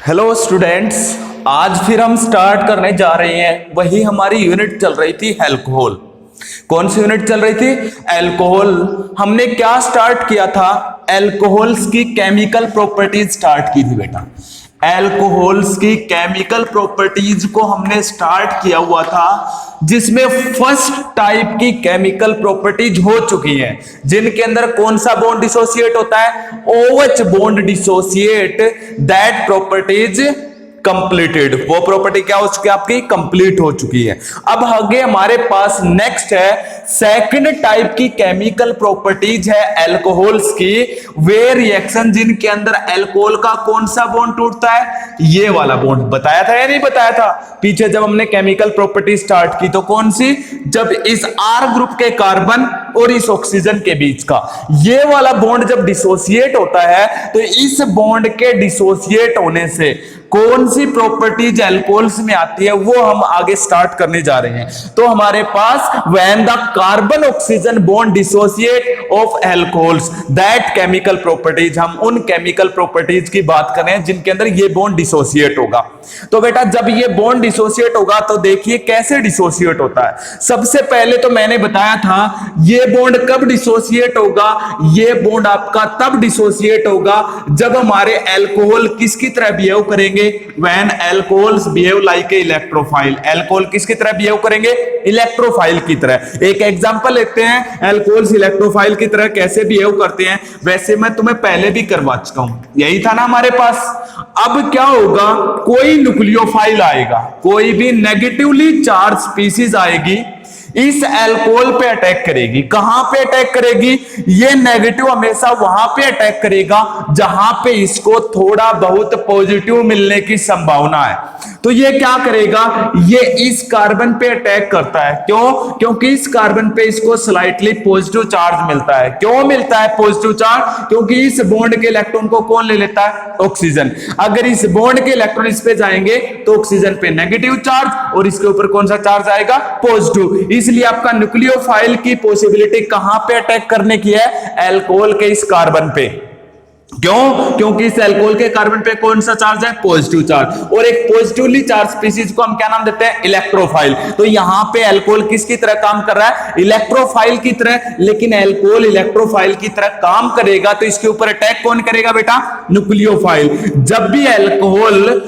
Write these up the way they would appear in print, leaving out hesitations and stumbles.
Hello students, आज फिर हम स्टार्ट करने जा रहे हैं। वही हमारी यूनिट चल रही थी अल्कोहल। कौन सी यूनिट चल रही थी? अल्कोहल। हमने क्या स्टार्ट किया था? अल्कोहल्स की केमिकल प्रॉपर्टीज स्टार्ट की थी बेटा। अल्कोहल्स की केमिकल प्रॉपर्टीज को हमने स्टार्ट किया हुआ था, जिसमें फर्स्ट टाइप की केमिकल प्रॉपर्टीज हो चुकी हैं, जिनके अंदर कौन सा बॉन्ड डिसोसिएट होता है? OH bond dissociate. That properties completed. वो प्रॉपर्टी क्या हो चुकी है? आपकी कंप्लीट हो चुकी है। अब आगे हमारे पास नेक्स्ट है सेकंड टाइप की केमिकल प्रॉपर्टीज है अल्कोहल्स की, वे रिएक्शन जिनके अंदर अल्कोहल का कौन सा बॉन्ड टूटता है? ये वाला बॉन्ड। बताया था या नहीं बताया था पीछे जब हमने केमिकल प्रॉपर्टी स्टार्ट की? तो कौन सी? जब इस R ग्रुप के कार्बन और इस ऑक्सीजन के बीच का ये वाला बॉन्ड जब डिसोसिएट होता है, तो इस बॉन्ड के डिसोसिएट होने से कौन सी प्रॉपर्टीज अल्कोहल्स में आती है, वो हम आगे स्टार्ट करने जा रहे हैं। तो हमारे पास when the carbon oxygen bond dissociate of alcohols, that chemical properties, हम उन केमिकल प्रॉपर्टीज की बात कर रहे हैं जिनके अंदर ये बॉन्ड डिसोसिएट होगा। तो बेटा जब ये बॉन्ड डिसोसिएट होगा तो देखिए कैसे डिसोसिएट होता है। सबसे पहले तो मैंने बताया था ये बॉन्ड कब डिसोसिएट होगा? ये बॉन्ड आपका तब डिसोसिएट होगा जब हमारे अल्कोहल किसकी तरह बिहेव करेंगे? When alcohols behave like a electrophile। Alcohol किसकी तरह बिहेव करेंगे? इलेक्ट्रोफाइल की तरह। एक एग्जांपल लेते हैं, अल्कोहल्स इलेक्ट्रोफाइल की तरह कैसे बिहेव करते हैं। वैसे मैं तुम्हें पहले भी करवा चुका हूं, यही था ना हमारे पास। अब क्या होगा? कोई न्यूक्लियोफाइल आएगा, कोई भी नेगेटिवली चार्ज स्पीशीज आएगी, इस अल्कोहल पे अटैक करेगी। कहां पे अटैक करेगी? ये नेगेटिव हमेशा वहां पे अटैक करेगा जहां पे इसको थोड़ा बहुत पॉजिटिव मिलने की संभावना है। तो ये क्या करेगा? ये इस कार्बन पे अटैक करता है। क्यों? क्योंकि इस कार्बन पे इसको स्लाइटली पॉजिटिव चार्ज मिलता है। क्यों मिलता है पॉजिटिव चार्ज? क्योंकि इस बॉन्ड के इलेक्ट्रॉन को कौन ले लेता है? ऑक्सीजन। अगर इस बॉन्ड के इलेक्ट्रॉन इस पे जाएंगे तो ऑक्सीजन पे नेगेटिव चार्ज और इसके ऊपर कौन सा चार्ज आएगा? पॉजिटिव। इसलिए आपका न्यूक्लियोफाइल की पॉसिबिलिटी कहां पे अटैक करने की है? अल्कोहल के इस कार्बन पे। क्यों? क्योंकि इस अल्कोहल के कार्बन पे कौन सा चार्ज है? Positive charge. और एक पॉजिटिवली चार्ज स्पीशीज को हम क्या नाम देते हैं? इलेक्ट्रोफाइल। तो यहां पे अल्कोहल किसकी तरह काम कर रहा है? इलेक्ट्रोफाइल की तरह। लेकिन अल्कोहल इलेक्ट्रोफाइल की तरह काम करेगा तो इसके ऊपर अटैक कौन करेगा बेटा? न्यूक्लियोफाइल। जब भी अल्कोहल,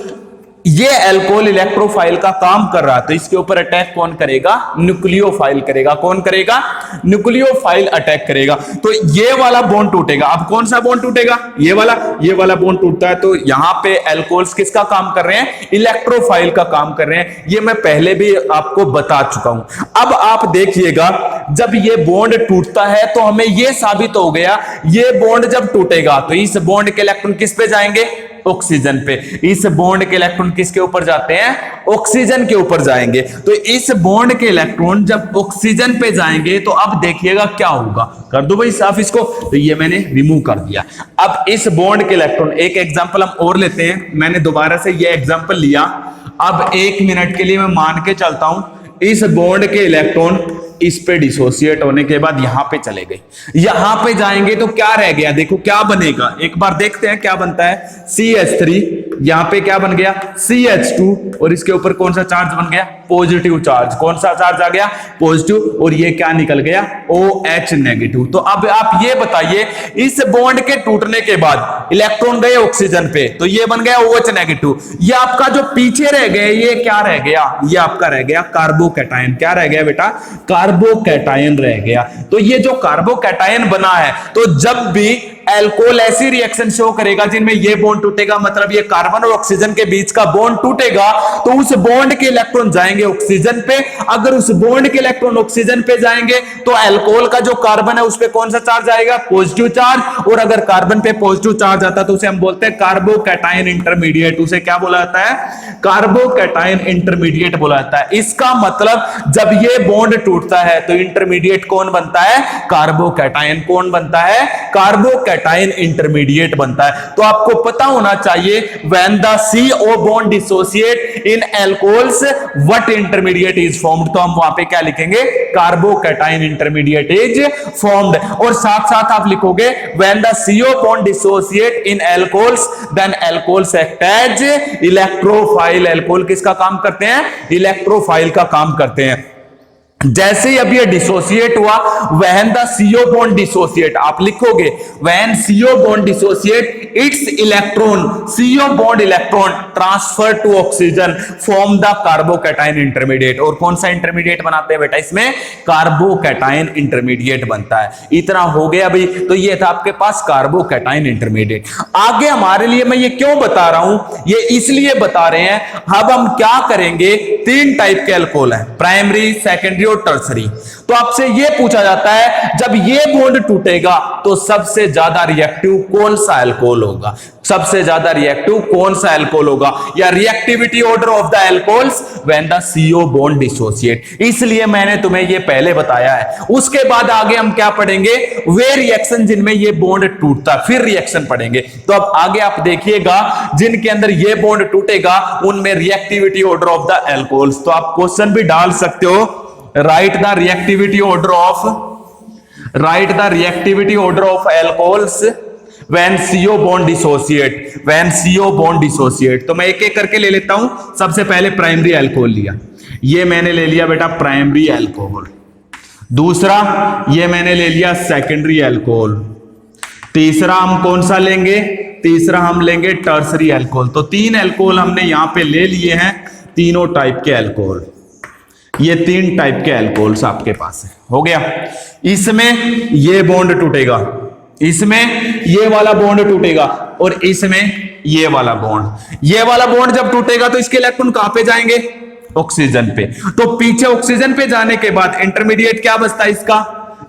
ये अल्कोहल इलेक्ट्रोफाइल का काम कर रहा है तो इसके ऊपर अटैक कौन करेगा? न्यूक्लियोफाइल करेगा। कौन करेगा? न्यूक्लियोफाइल अटैक करेगा। तो ये वाला बॉन्ड टूटेगा। अब कौन सा बॉन्ड टूटेगा? ये वाला बॉन्ड टूटता है। तो यहां पे अल्कोहल्स किसका काम कर रहे हैं? इलेक्ट्रोफाइल का काम कर रहे हैं। ये मैं पहले भी आपको बता चुका हूं। अब आप देखिएगा, जब ये बॉन्ड टूटता है तो हमें ये साबित हो गया, ये बॉन्ड जब टूटेगा तो इस बॉन्ड के इलेक्ट्रॉन किस पे जाएंगे? ऑक्सीजन पे। इस बॉन्ड के इलेक्ट्रॉन किसके ऊपर जाते हैं? ऑक्सीजन के ऊपर जाएंगे। तो इस बॉन्ड के इलेक्ट्रॉन जब ऑक्सीजन पे जाएंगे तो अब देखिएगा क्या होगा। कर दो भाई साफ इसको। तो ये मैंने रिमूव कर दिया। अब इस बॉन्ड के इलेक्ट्रॉन, एक एग्जांपल हम और लेते हैं। मैंने दोबारा से ये एग्जांपल लिया। अब 1 मिनट के लिए मैं मान के चलता हूं इस बॉन्ड के इलेक्ट्रॉन इस पे डिसोसिएट होने के बाद यहां पे चले गए। यहां पे जाएंगे तो क्या रह गया? देखो क्या बनेगा, एक बार देखते हैं क्या बनता है। CH3, यहां पे क्या बन गया? CH2, और इसके ऊपर कौन सा चार्ज बन गया? Positive charge. कौन सा चार्ज आ गया? पॉजिटिव। और ये क्या निकल गया? OH negative. तो अब आप ये बताइए, इस बॉन्ड के टूटने के बाद इलेक्ट्रॉन गए ऑक्सीजन पे तो ये बन गया OH नेगेटिव। ये आपका जो पीछे रह गए, ये क्या रह गया? ये आपका रह गया कार्बोकैटायन। क्या रह गया बेटा? कार्बोकैटायन रह गया। तो ये जो कार्बोकैटायन बना है, तो जब भी अल्कोहल ऐसी रिएक्शन शो करेगा जिनमें ये बॉन्ड टूटेगा, मतलब ये कार्बन और ऑक्सीजन के बीच का बॉन्ड टूटेगा, तो उस बॉन्ड के इलेक्ट्रॉन जाएंगे ऑक्सीजन पे। अगर उस बॉन्ड के इलेक्ट्रॉन ऑक्सीजन पे जाएंगे तो अल्कोहल का जो कार्बन है उस पे कौन सा चार्ज आएगा? Positive charge. और अगर कार्बन पे पॉजिटिव चार्ज आता तो उसे हम बोलते हैं कार्बोकैटायन इंटरमीडिएट। उसे क्या बोला जाता है? कार्बोकैटायन इंटरमीडिएट बोला जाता है। इसका मतलब जब ये बॉन्ड टूटता है तो इंटरमीडिएट कौन बनता है? कार्बोकैटायन। कौन बनता है? कार्बोकैटायन कार्बोकैटायन इंटरमीडिएट बनता है। तो आपको पता होना चाहिए when the CO bond dissociate in alcohols what intermediate is formed. तो हम वहां पे क्या लिखेंगे, कार्बोकैटायन इंटरमीडिएट इज फॉर्म्ड। और साथ साथ आप लिखोगे when the CO bond dissociate in alcohols then alcohols act as electrophile. Alcohol किसका काम करते हैं, इलेक्ट्रोफाइल का काम करते हैं। जैसे ही अब ये डिसोसिएट हुआ, when the CO bond dissociate, आप लिखोगे when CO bond dissociate its electron, CO bond electron transfer to oxygen form the carbocation intermediate. और कौन सा इंटरमीडिएट बनाते हैं बेटा, इसमें कार्बोकैटायन इंटरमीडिएट बनता है। इतना हो गया भाई। तो ये था आपके पास कार्बोकैटायन इंटरमीडिएट। आगे हमारे लिए मैं ये क्यों बता रहा हूं, ये इसलिए बता रहे हैं, अब हम क्या करेंगे, 3 टाइप के अल्कोहल है, प्राइमरी, सेकेंडरी और टर्सरी। तो आपसे यह पूछा जाता है जब ये बॉन्ड टूटेगा तो सबसे ज्यादा रिएक्टिव कौन सा अल्कोहल होगा, सबसे ज्यादा रिएक्टिव कौन सा अल्कोहल होगा, या reactivity order of the alcohols when the CO bond dissociate. इसलिए मैंने तुम्हें ये पहले बताया है। उसके बाद आगे हम क्या पढ़ेंगे, वे रिएक्शन जिनमें ये बॉन्ड टूटता, फिर रिएक्शन पढ़ेंगे। तो अब आगे आप देखिएगा जिनके अंदर ये बॉन्ड टूटेगा उनमें reactivity order of the alcohols. तो आप क्वेश्चन भी डाल सकते हो, write the reactivity order of alcohols when CO bond dissociate। तो मैं एक एक करके ले लेता हूं। सबसे पहले प्राइमरी अल्कोहल लिया, ये मैंने ले लिया बेटा प्राइमरी अल्कोहल। दूसरा ये मैंने ले लिया सेकेंडरी अल्कोहल। तीसरा हम कौन सा लेंगे, तीसरा हम लेंगे टर्सरी अल्कोहल। तो 3 अल्कोहल हमने यहां पे ले लिए हैं, तीनों टाइप के अल्कोहल। ये 3 टाइप के अल्कोहल्स आपके पास है, हो गया। इसमें ये बॉन्ड टूटेगा, इसमें ये वाला बॉन्ड टूटेगा और इसमें ये वाला बॉन्ड। ये वाला बॉन्ड जब टूटेगा तो इसके इलेक्ट्रॉन कहां पे जाएंगे, ऑक्सीजन पे। तो पीछे ऑक्सीजन पे जाने के बाद इंटरमीडिएट क्या बचता है इसका,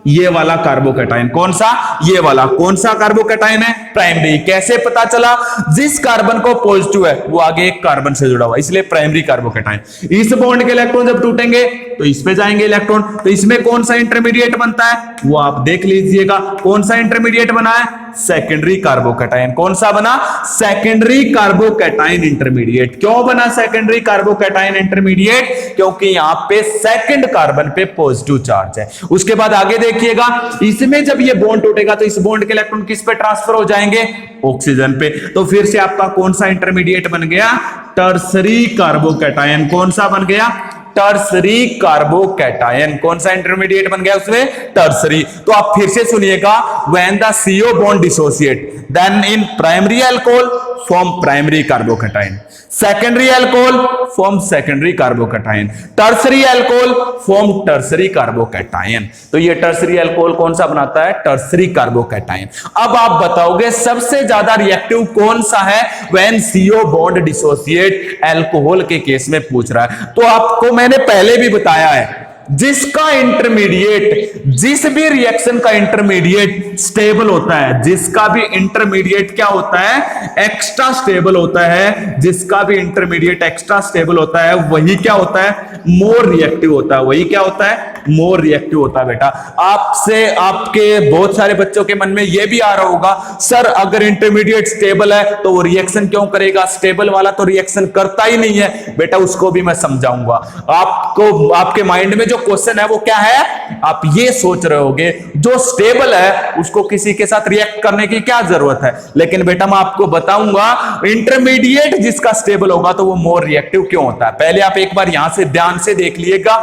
ये वाला कार्बोकैटायन। कौन सा, ये वाला। कौन सा कार्बोकैटायन है, प्राइमरी। कैसे पता चला, जिस कार्बन को पॉजिटिव है वो आगे एक कार्बन से जुड़ा हुआ, इसलिए प्राइमरी कार्बोकैटायन। इस बॉन्ड के इलेक्ट्रॉन जब टूटेंगे तो इस पे जाएंगे इलेक्ट्रॉन, तो इसमें कौन सा इंटरमीडिएट बनता है वो आप देख लीजिएगा। कौन सा इंटरमीडिएट बना है, सेकेंडरी कार्बोकैटायन। कौन सा बना, सेकेंडरी कार्बोकैटायन इंटरमीडिएट। क्यों बना सेकेंडरी कार्बोकैटायन इंटरमीडिएट, क्योंकि यहां पे सेकंड कार्बन पे पॉजिटिव चार्ज है। उसके बाद आगे देखिएगा, इसमें जब ये बॉन्ड टूटेगा तो इस बॉन्ड के इलेक्ट्रॉन किस पे ट्रांसफर हो जाएंगे, ऑक्सीजन पे। तो फिर से आपका कौन सा इंटरमीडिएट बन गया, टर्सरी कार्बोकैटायन। कौन सा बन गया, टर्सरी कार्बोकैटायन। कौन सा इंटरमीडिएट बन गया उसमें, टर्सरी। तो आप फिर से सुनिएगा, when the CO bond dissociate then in primary alcohol form primary carbocation, secondary alcohol form secondary carbocation, tertiary alcohol form tertiary carbocation. तो ये टर्सरी अल्कोहल कौन सा बनाता है, टर्सरी कार्बोकैटायन। अब आप बताओगे सबसे ज्यादा रिएक्टिव कौन सा है, when CO bond dissociate alcohol के केस में पूछ रहा है। तो आपको मैंने पहले भी बताया है, जिसका इंटरमीडिएट, जिस भी रिएक्शन का इंटरमीडिएट स्टेबल होता है, जिसका भी इंटरमीडिएट क्या होता है, एक्स्ट्रा स्टेबल होता है, जिसका भी इंटरमीडिएट एक्स्ट्रा स्टेबल होता है वही क्या होता है, मोर रिएक्टिव होता है। वही क्या होता है, मोर रिएक्टिव होता है। बेटा आपसे आपके बहुत सारे बच्चों के मन में यह भी आ रहा होगा, सर अगर इंटरमीडिएट स्टेबल है तो वो रिएक्शन क्यों करेगा, स्टेबल वाला तो रिएक्शन करता ही नहीं है। बेटा उसको भी मैं समझाऊंगा आपको। आपके माइंड में जो क्वेश्चन है वो क्या है, आप ये सोच रहे होगे जो स्टेबल है उसको किसी के साथ रिएक्ट करने की क्या जरूरत है। लेकिन बेटा मैं आपको बताऊंगा, इंटरमीडिएट जिसका स्टेबल होगा तो वो मोर रिएक्टिव क्यों होता है। पहले आप एक बार यहां से ध्यान से देख लीजिएगा,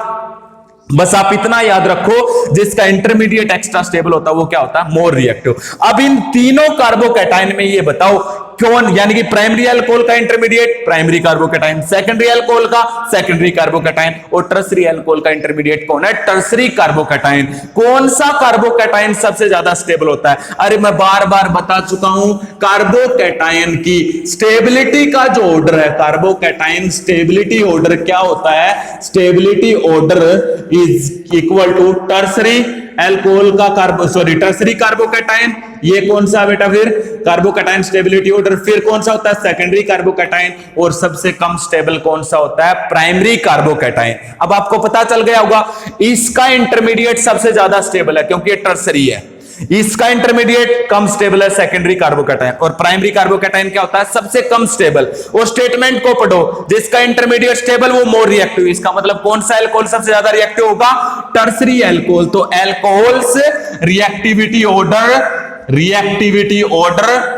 बस आप इतना याद रखो, जिसका इंटरमीडिएट एक्स्ट्रा स्टेबल होता है वो क्या होता है, मोर रिएक्टिव। अब इन तीनों कार्बोकैटायन में ये बताओ कौन, यानी कि प्राइमरी अल्कोहल का intermediate primary carbocation, secondary alcohol का सेकेंडरी कार्बोकैटायन, और टर्सरी अल्कोहल का इंटरमीडिएट कौन है, टर्सरी कार्बोकैटायन। कौन सा कार्बोकैटायन सबसे ज्यादा स्टेबल होता है। अरे मैं बार बार बता चुका हूं, कार्बोकैटायन की स्टेबिलिटी का जो ऑर्डर है, कार्बोकैटायन स्टेबिलिटी ऑर्डर क्या होता है, stability order is equal to tertiary alcohol का टर्सरी कार्बोकैटायन। ये कौन सा बेटा, फिर कार्बोकैटायन स्टेबिलिटी ऑर्डर। फिर कौन सा होता है, सेकेंडरी कार्बोकैटायन। और सबसे कम स्टेबल कौन सा होता है, प्राइमरी कार्बोकैटायन। अब आपको पता चल गया होगा इसका इंटरमीडिएट सबसे ज्यादा स्टेबल है क्योंकि ये टर्सरी है। इसका इंटरमीडिएट कम स्टेबल है सेकेंडरी कार्बोकैटायन, और प्राइमरी कार्बोकैटायन क्या होता है सबसे कम स्टेबल। वो स्टेटमेंट को पढ़ो, जिसका इंटरमीडिएट स्टेबल वो मोर रिएक्टिव। इसका मतलब कौन सा एल्कोहल सबसे ज्यादा रिएक्टिव होगा? Tertiary alcohol. तो एल्कोहल्स रिएक्टिविटी ऑर्डर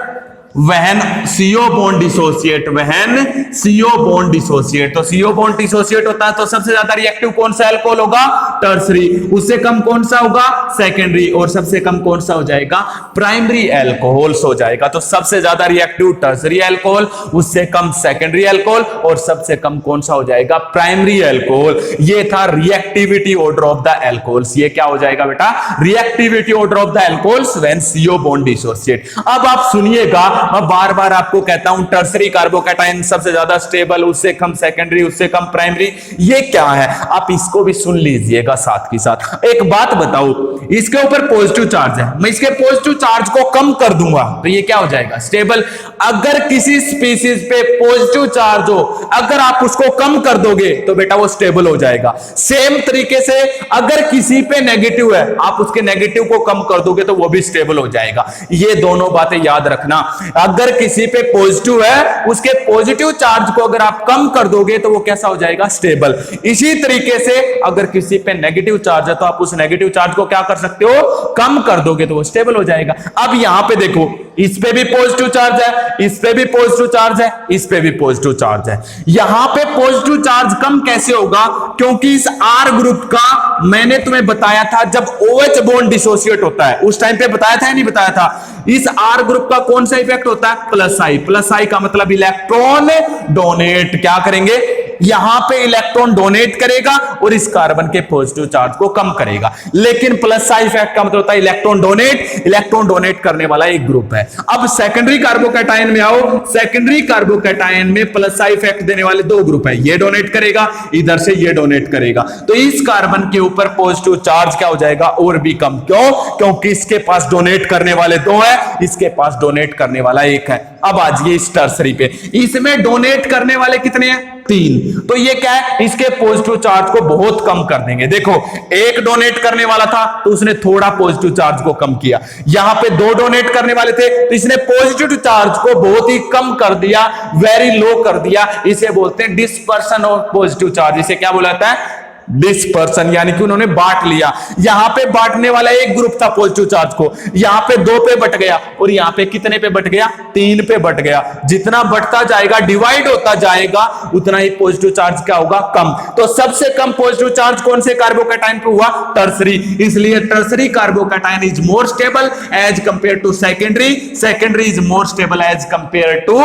वहन CO बॉन्ड डिसोसिएट, वहन CO बॉन्ड डिसोसिएट। तो CO बॉन्ड डिसोसिएट होता है तो सबसे ज्यादा रिएक्टिव कौन सा अल्कोहल होगा? टर्सरी। उससे कम कौन सा होगा? सेकेंडरी। और सबसे कम कौन सा हो जाएगा? प्राइमरी अल्कोहल्स हो जाएगा। तो सबसे ज्यादा रिएक्टिव टर्सरी अल्कोहल, उससे कम सेकेंडरी अल्कोहल, और सबसे कम कौन सा हो जाएगा? Primary alcohol. ये था reactivity order of the alcohols. ये क्या हो जाएगा बेटा? Reactivity order of the alcohols when CO bond dissociate. अब आप सुनिएगा, मैं बार बार आपको कहता हूं टर्सरी कार्बोकैटायन सबसे ज्यादा स्टेबल, उससे कम सेकेंडरी, उससे कम प्राइमरी। ये क्या है आप इसको भी सुन लीजिएगा साथ के साथ। एक बात बताओ, इसके ऊपर पॉजिटिव चार्ज है, मैं इसके पॉजिटिव चार्ज को कम कर दूंगा तो ये क्या हो जाएगा? स्टेबल। अगर किसी स्पीसीज पे पॉजिटिव चार्ज हो, अगर आप उसको कम कर दोगे तो बेटा वो स्टेबल हो जाएगा। सेम तरीके से अगर किसी पे नेगेटिव है, आप उसके नेगेटिव को कम कर दोगे तो वो भी स्टेबल हो जाएगा। ये दोनों बातें याद रखना। अगर किसी पे पॉजिटिव है, उसके पॉजिटिव चार्ज को अगर आप कम कर दोगे तो वो कैसा हो जाएगा? स्टेबल। इसी तरीके से अगर किसी पे नेगेटिव चार्ज है तो आप उस नेगेटिव चार्ज को क्या कर सकते हो? कम कर दोगे तो वो स्टेबल हो जाएगा। अब यहां पे देखो, इस पे भी पॉजिटिव चार्ज है, इस पे भी पॉजिटिव चार्ज है, इस पे भी पॉजिटिव चार्ज है। यहां पे पॉजिटिव चार्ज कम कैसे होगा? क्योंकि इस R ग्रुप का मैंने तुम्हें बताया था, जब OH बॉन्ड डिसोसिएट होता है उस टाइम पे बताया था या नहीं बताया था? इस R ग्रुप का कौन सा इफेक्ट होता है? प्लस आई। प्लस आई का मतलब इलेक्ट्रॉन डोनेट। क्या करेंगे? यहां पे इलेक्ट्रॉन डोनेट करेगा और इस कार्बन के पॉजिटिव चार्ज को कम करेगा। लेकिन प्लस आई इफेक्ट का मतलब होता है इलेक्ट्रॉन डोनेट। इलेक्ट्रॉन डोनेट करने वाला एक ग्रुप है। अब सेकेंडरी कार्बोकैटायन में आओ, सेकेंडरी कार्बोकैटायन में प्लस आई इफेक्ट देने वाले दो ग्रुप है। ये डोनेट करेगा, इधर से ये डोनेट करेगा, तो इस कार्बन के ऊपर पॉजिटिव चार्ज क्या हो जाएगा? और भी कम। क्यों? क्योंकि इसके पास डोनेट करने वाले दो है, इसके पास डोनेट करने वाला एक है। अब आज ये इस टर्सरी पे, इसमें डोनेट करने वाले कितने हैं? 3। तो ये क्या है? इसके पॉजिटिव चार्ज को बहुत कम कर देंगे। देखो, एक डोनेट करने वाला था तो उसने थोड़ा पॉजिटिव चार्ज को कम किया। यहां पे 2 डोनेट करने वाले थे तो इसने पॉजिटिव चार्ज को बहुत ही कम कर दिया, वेरी लो कर दिया। इसे बोलते हैं डिस्पर्सन ऑफ पॉजिटिव चार्ज। इसे क्या बोला जाता है? डिस्पर्सन, यानी कि उन्होंने बांट लिया। यहां पे बांटने वाला एक ग्रुप था पॉजिटिव चार्ज को, यहां पे 2 पे बट गया, और यहां पे कितने पे बट गया? 3 पे बट गया। जितना बढ़ता जाएगा, डिवाइड होता जाएगा, उतना ही पॉजिटिव चार्ज क्या होगा? कम। तो सबसे कम पॉजिटिव चार्ज कौन से कार्बोकैटायन पे हुआ? टर्सरी। इसलिए tertiary carbocation is more stable as compare to secondary, secondary is more stable as compare to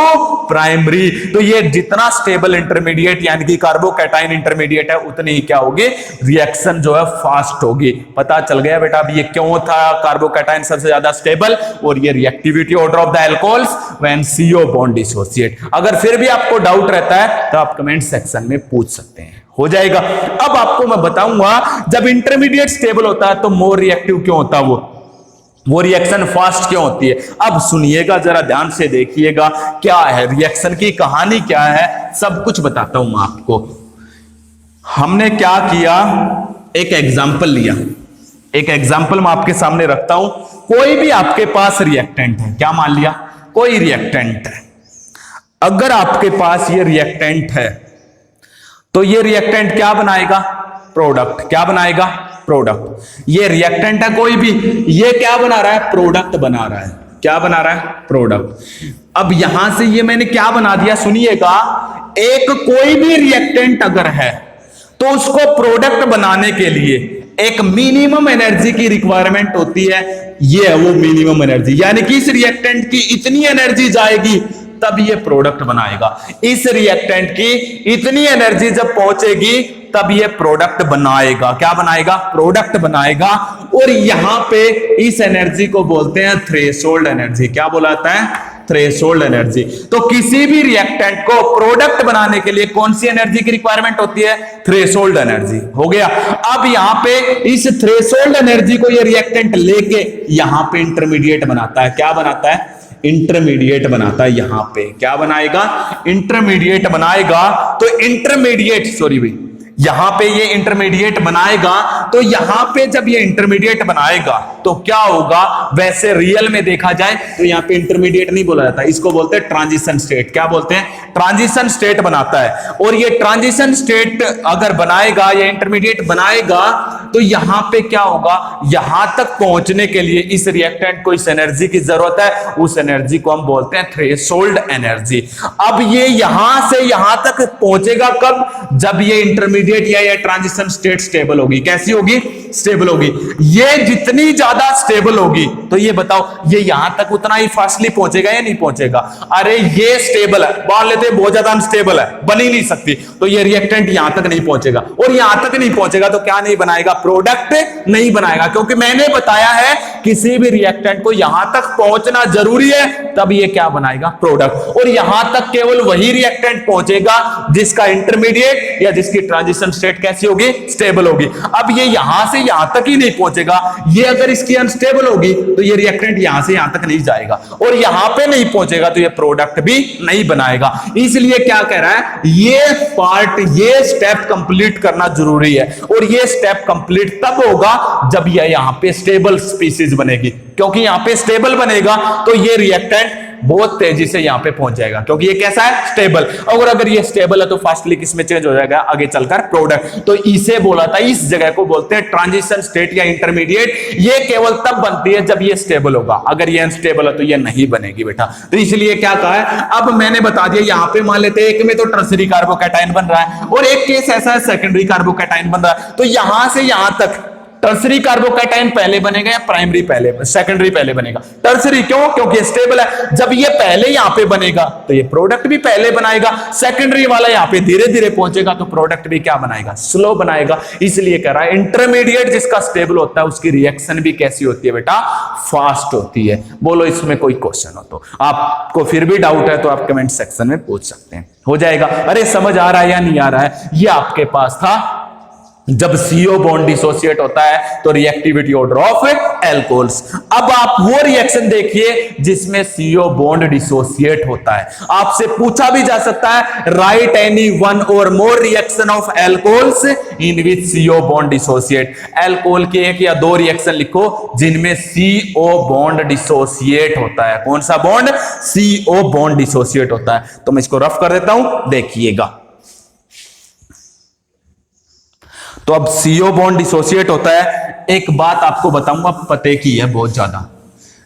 primary. तो ये जितना स्टेबल इंटरमीडिएट यानी कि कार्बोकैटायन इंटरमीडिएट है, उतनी ही क्या रिएक्शन जो है फास्ट होगी। पता चल गया बेटा अब ये क्यों था कार्बोकैटायन सबसे ज्यादा स्टेबल, और ये reactivity order of the alcohols when CO bond dissociate. अगर फिर भी आपको डाउट रहता है तो आप कमेंट सेक्शन में पूछ सकते हैं, हो जाएगा। अब आपको मैं बताऊंगा, जब इंटरमीडिएट स्टेबल होता है तो मोर रिएक्टिव क्यों होता है? वो रिएक्शन फास्ट क्यों होती है? अब सुनिएगा, जरा ध्यान से देखिएगा, क्या है रिएक्शन की कहानी, क्या है, सब कुछ बताता हूं मैं आपको। हमने क्या किया, एक एग्जाम्पल लिया। एक एग्जाम्पल मैं आपके सामने रखता हूं। कोई भी आपके पास रिएक्टेंट है, क्या मान लिया? कोई रिएक्टेंट है। अगर आपके पास ये रिएक्टेंट है तो ये रिएक्टेंट क्या बनाएगा? प्रोडक्ट। क्या बनाएगा? प्रोडक्ट। ये रिएक्टेंट है कोई भी, ये क्या बना रहा है? प्रोडक्ट बना रहा है। क्या बना रहा है? प्रोडक्ट। अब यहां से ये मैंने क्या बना दिया, सुनिएगा। एक कोई भी रिएक्टेंट अगर है तो उसको प्रोडक्ट बनाने के लिए एक मिनिमम एनर्जी की रिक्वायरमेंट होती है। ये है वो मिनिमम एनर्जी, यानी कि इस रिएक्टेंट की इतनी एनर्जी जाएगी तब ये प्रोडक्ट बनाएगा। इस रिएक्टेंट की इतनी एनर्जी जब पहुंचेगी तब ये प्रोडक्ट बनाएगा। क्या बनाएगा? प्रोडक्ट बनाएगा। और यहां पे इस एनर्जी को बोलते हैं थ्रेशोल्ड एनर्जी। क्या बोला जाता है? Threshold energy. तो किसी भी रिएक्टेंट को प्रोडक्ट बनाने के लिए कौन सी एनर्जी की रिक्वायरमेंट होती है? Threshold energy. हो गया। अब यहां पे इस थ्रेशोल्ड एनर्जी को ये रिएक्टेंट लेके यहां पे इंटरमीडिएट बनाता है। क्या बनाता है? इंटरमीडिएट बनाता है। यहां पे क्या बनाएगा? इंटरमीडिएट बनाएगा। तो इंटरमीडिएट, सॉरी भाई, यहां पे ये इंटरमीडिएट बनाएगा, तो यहां पे जब ये इंटरमीडिएट बनाएगा तो क्या होगा, वैसे रियल में देखा जाए तो यहां पे इंटरमीडिएट नहीं बोला जाता, इसको बोलते हैं ट्रांजिशन स्टेट। क्या बोलते हैं? ट्रांजिशन स्टेट बनाता है। और ये ट्रांजिशन स्टेट अगर बनाएगा, ये इंटरमीडिएट बनाएगा, तो यहां पे क्या होगा, यहां तक पहुंचने के लिए इस रिएक्टेंट को इस एनर्जी की जरूरत है, उस एनर्जी को हम बोलते हैं थ्रेशोल्ड एनर्जी। अब ये यहां से यहां तक पहुंचेगा कब? जब ये इंटरमीडिएट या ये ट्रांजिशन स्टेट स्टेबल होगी। कैसी होगी? स्टेबल होगी। ये जितनी ज्यादा स्टेबल होगी, तो ये बताओ ये यहां तक उतना ही फास्टली पहुंचेगा या नहीं पहुंचेगा? अरे ये स्टेबल है, मान लेते हैं बहुत ज्यादा अनस्टेबल है, बन ही नहीं सकती, तो ये रिएक्टेंट यहां तक नहीं पहुंचेगा। और यहां तक नहीं पहुंचेगा तो क्या नहीं बनाएगा? प्रोडक्ट नहीं बनाएगा, क्योंकि मैंने बताया है किसी भी रिएक्टेंट को यहां तक पहुंचना जरूरी है, तब ये क्या बनाएगा? प्रोडक्ट। और यहां तक केवल वही रिएक्टेंट पहुंचेगा जिसका इंटरमीडिएट या जिसकी ट्रांजिशन स्टेट कैसी होगी? स्टेबल होगी। अब ये यहां से यहां तक ही नहीं पहुंचेगा, ये अगर इसकी अनस्टेबल होगी तो ये रिएक्टेंट यहां से यहां तक नहीं जाएगा, और यहां पे नहीं पहुंचेगा तो ये प्रोडक्ट भी नहीं बनाएगा। इसलिए क्या कह रहा है, ये पार्ट, ये स्टेप कंप्लीट करना जरूरी है। और ये स्टेप कंप्लीट तब होगा जब ये यहां पे स्टेबल स्पीसीज बनेगी, क्योंकि यहां पे स्टेबल बनेगा तो ये रिएक्टेंट बहुत तेजी से यहां पे पहुंच जाएगा, क्योंकि ये कैसा है? स्टेबल। और अगर ये स्टेबल है तो फास्टली किस में चेंज हो जाएगा? आगे चलकर प्रोडक्ट। तो इसे बोला था, इस जगह को बोलते हैं ट्रांजिशन स्टेट या इंटरमीडिएट। ये केवल तब बनती है जब ये स्टेबल होगा, अगर ये अनस्टेबल है तो ये नहीं बनेगी बेटा। तो इसलिए क्या कहा है, अब मैंने बता दिया, यहां पे मान लेते हैं एक में तो टर्सरी कार्बोकैटायन बन रहा है और एक केस ऐसा है सेकेंडरी कार्बोकैटायन बन रहा है। तो यहां से यहां तक टर्सरी कार्बोकैटायन पहले बनेगा या प्राइमरी पहले, सेकेंडरी पहले बनेगा? टर्सरी। क्यों? क्योंकि स्टेबल है। जब ये पहले यहां पे बनेगा तो ये प्रोडक्ट भी पहले बनाएगा, सेकेंडरी वाला यहां पे धीरे धीरे पहुंचेगा तो प्रोडक्ट भी क्या बनाएगा? स्लो बनाएगा। इसलिए कह रहा है इंटरमीडिएट जिसका स्टेबल होता है उसकी रिएक्शन भी कैसी होती है बेटा? फास्ट होती है। बोलो इसमें कोई क्वेश्चन हो तो, आपको फिर भी डाउट है तो आप कमेंट सेक्शन में पूछ सकते हैं, हो जाएगा। अरे समझ आ रहा है या नहीं आ रहा है? ये आपके पास था जब CO बॉन्ड डिसोसिएट होता है तो रिएक्टिविटी ऑर्डर ऑफ एल्कोहल्स। अब आप वो रिएक्शन देखिए जिसमें CO बॉन्ड डिसोसिएट होता है। आपसे पूछा भी जा सकता है, राइट एनी वन और more reaction of alcohols in which CO bond dissociate. Alcohol के एक या दो रिएक्शन लिखो जिनमें CO बॉन्ड डिसोसिएट होता है। कौन सा बॉन्ड? CO बॉन्ड डिसोसिएट होता है। तो मैं इसको रफ कर देता हूं, देखिएगा। तो अब CO बॉन्ड डिसोसिएट होता है। एक बात आपको बताऊंगा, पते की है बहुत ज्यादा,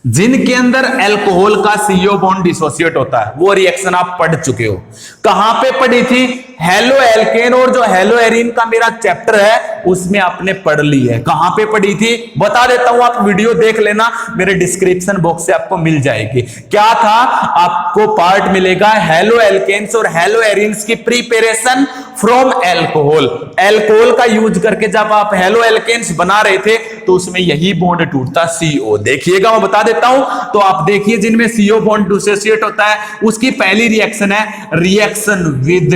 जिनके अंदर अल्कोहल का CO बॉन्ड डिसोसिएट होता है वो रिएक्शन आप पढ़ चुके हो। कहां पे पढ़ी थी? हेलो एल्केन और जो हेलो एरिन का मेरा चैप्टर है उसमें आपने पढ़ ली है। कहां पे पढ़ी थी बता देता हूं, आप वीडियो देख लेना, मेरे डिस्क्रिप्शन बॉक्स से आपको मिल जाएगी। क्या था? आपको पार्ट मिलेगा हेलो एल्केन्स और हेलो एरिन्स की प्रिपरेशन फ्रॉम एल्कोहल। एल्कोहल का यूज करके जब आप हेलो एल्केन्स बना रहे थे तो उसमें यही बॉन्ड टूटता CO। देखिएगा, मैं बता देता हूं। तो आप देखिए जिनमें CO बॉन्ड डिसोसिएट होता है उसकी पहली रिएक्शन है रिएक्शन विद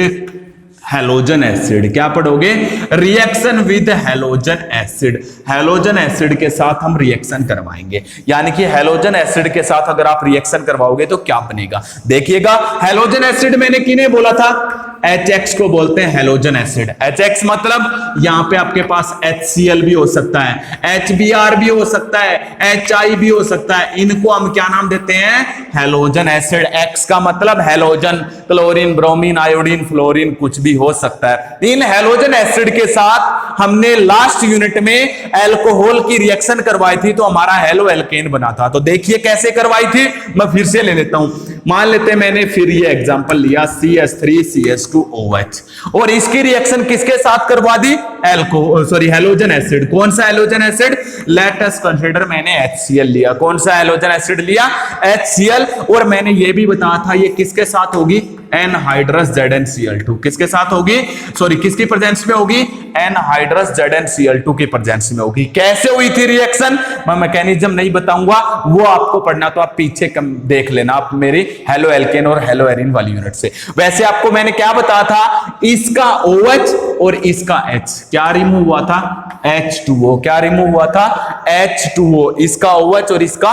हैलोजन एसिड। क्या पढ़ोगे? Reaction with halogen acid. Halogen acid के साथ हम रिएक्शन करवाएंगे, यानी कि हैलोजन एसिड के साथ अगर आप रिएक्शन करवाओगे तो क्या बनेगा? देखिएगा, हैलोजन एसिड मैंने किन्हें बोला था? HX को बोलते हैं हैलोजन एसिड। HX मतलब यहां पे आपके पास HCl भी हो सकता है, HBr भी हो सकता है, HI भी हो सकता है। इनको हम क्या नाम देते हैं? Halogen acid. X का मतलब halogen, chlorine, bromine, iodine, fluorine, कुछ भी हो सकता है। इन हैलोजन एसिड के साथ हमने लास्ट यूनिट में अल्कोहल की रिएक्शन करवाई थी तो हमारा हेलो एल्केन बना था। तो देखिए कैसे करवाई थी, मैं फिर से ले लेता हूं। मान लेते हैं मैंने फिर ये एग्जांपल लिया CH3CH2OH और इसकी रिएक्शन किसके साथ करवा दी? Halogen acid. कौन सा halogen acid? Let us consider मैंने HCl लिया। कौन सा हैलोजन एसिड लिया? HCl। और मैंने ये भी बताया था ये किसके साथ होगी? Anhydrous ZnCl2। किसके साथ होगी? सॉरी, किसकी प्रेजेंस में होगी? एनहाइड्रस ZnCl2 की प्रेजेंस में होगी। कैसे हुई थी रिएक्शन? मैं मैकेनिज्म नहीं बताऊंगा, वो आपको पढ़ना तो आप पीछे कम देख लेना आप मेरी हेलो एल्केन और हेलो एरिन वाली यूनिट से। वैसे आपको मैंने क्या बताया था? इसका OH और इसका H क्या रिमूव हुआ था? H2O। क्या रिमूव हुआ था? H2O, इसका OH और इसका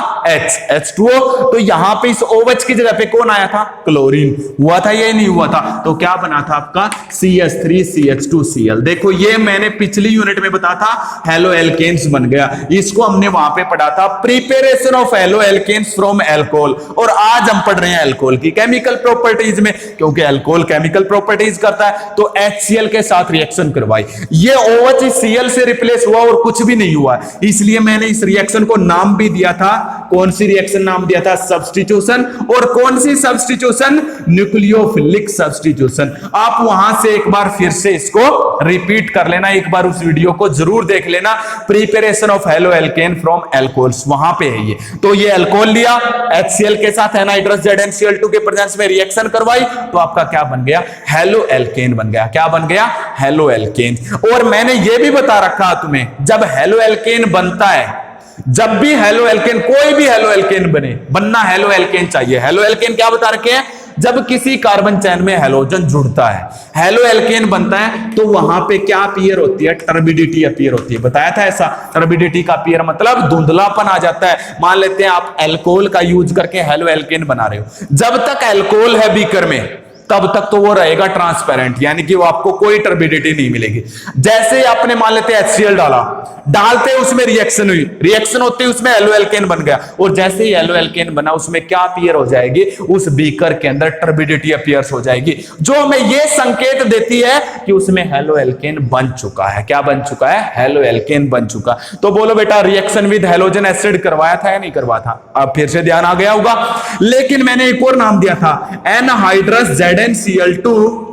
H2O। तो यहां पे इस OH की जगह पे कौन आया था? क्लोरीन। हुआ था या नहीं हुआ था? तो क्या बना था आपका? CH3CH2Cl। देखो ये मैंने पिछली यूनिट में बताया था, हेलो एल्केन्स बन गया। इसको हमने वहां पे पढ़ा था, preparation of halo alkanes from alcohol. और आज हम पढ़ रहे हैं एल्कोहल की केमिकल प्रॉपर्टीज में, क्योंकि एल्कोहल केमिकल प्रॉपर्टीज करता है। तो HCl के साथ रिएक्शन करवाई, ये OH इस Cl से रिप्लेस हुआ और कुछ भी नहीं हुआ, इसलिए मैंने इस रिएक्शन को नाम भी दिया था। कौन सी रिएक्शन नाम दिया था? सब्स्टिट्यूशन। और कौन सी सब्स्टिट्यूशन? Nucleophilic substitution. आप वहां से एक बार फिर से इसको रिपीट कर लेना, एक बार उस वीडियो को जरूर देख लेना, preparation of halo alkane from alcohols, वहां पे है ये। तो ये एल्कोहल लिया, HCl के साथ एनहाइड्रस ZnCl2 के प्रेजेंस में रिएक्शन करवाई, तो आपका क्या बन गया? हेलो एल्केन बन गया। क्या बन गया? Halo alkane. और मैंने ये भी बता रखा तुम्हें, जब हेलो एल्केन बनता है, जब भी हेलो एल्केन, कोई भी हेलो एल्केन बनना हेलो एल्केन चाहिए। हेलो एल्केन क्या बता रखे हैं? जब किसी कार्बन चैन में हेलोजन जुड़ता है, हेलो एल्केन बनता है, तो वहां पे क्या अपीयर होती है? टर्बिडिटी अपीयर होती है। बताया था ऐसा। टर्बिडिटी का अपीयर मतलब धुंधलापन आ जाता है। मान लेते हैं आप अल्कोहल का यूज करके हेलो एल्केन बना रहे हो, जब तक अल्कोहल है बीकर में तब तक तो वो रहेगा ट्रांसपेरेंट, यानी कि वो आपको कोई टर्बिडिटी नहीं मिलेगी। जैसे ही आपने मान लेते हैं HCl डाला, डालते उसमें रिएक्शन हुई, रिएक्शन होते उसमें हेलो एल्केन बन गया, और जैसे ही हेलो एल्केन बना उसमें क्या अपीयर हो जाएगी? उस बीकर के अंदर टर्बिडिटी अपीयर्स हो जाएगी, जो हमें ये संकेत देती है कि उसमें हेलो एल्केन बन चुका है। क्या बन चुका है? हेलो एल्केन बन चुका। तो बोलो बेटा, रिएक्शन विद हेलोजन एसिड करवाया था या नहीं करवाया था? अब फिर से ध्यान आ गया होगा। लेकिन मैंने एक और नाम दिया था, एनहाइड्रस ZnCl2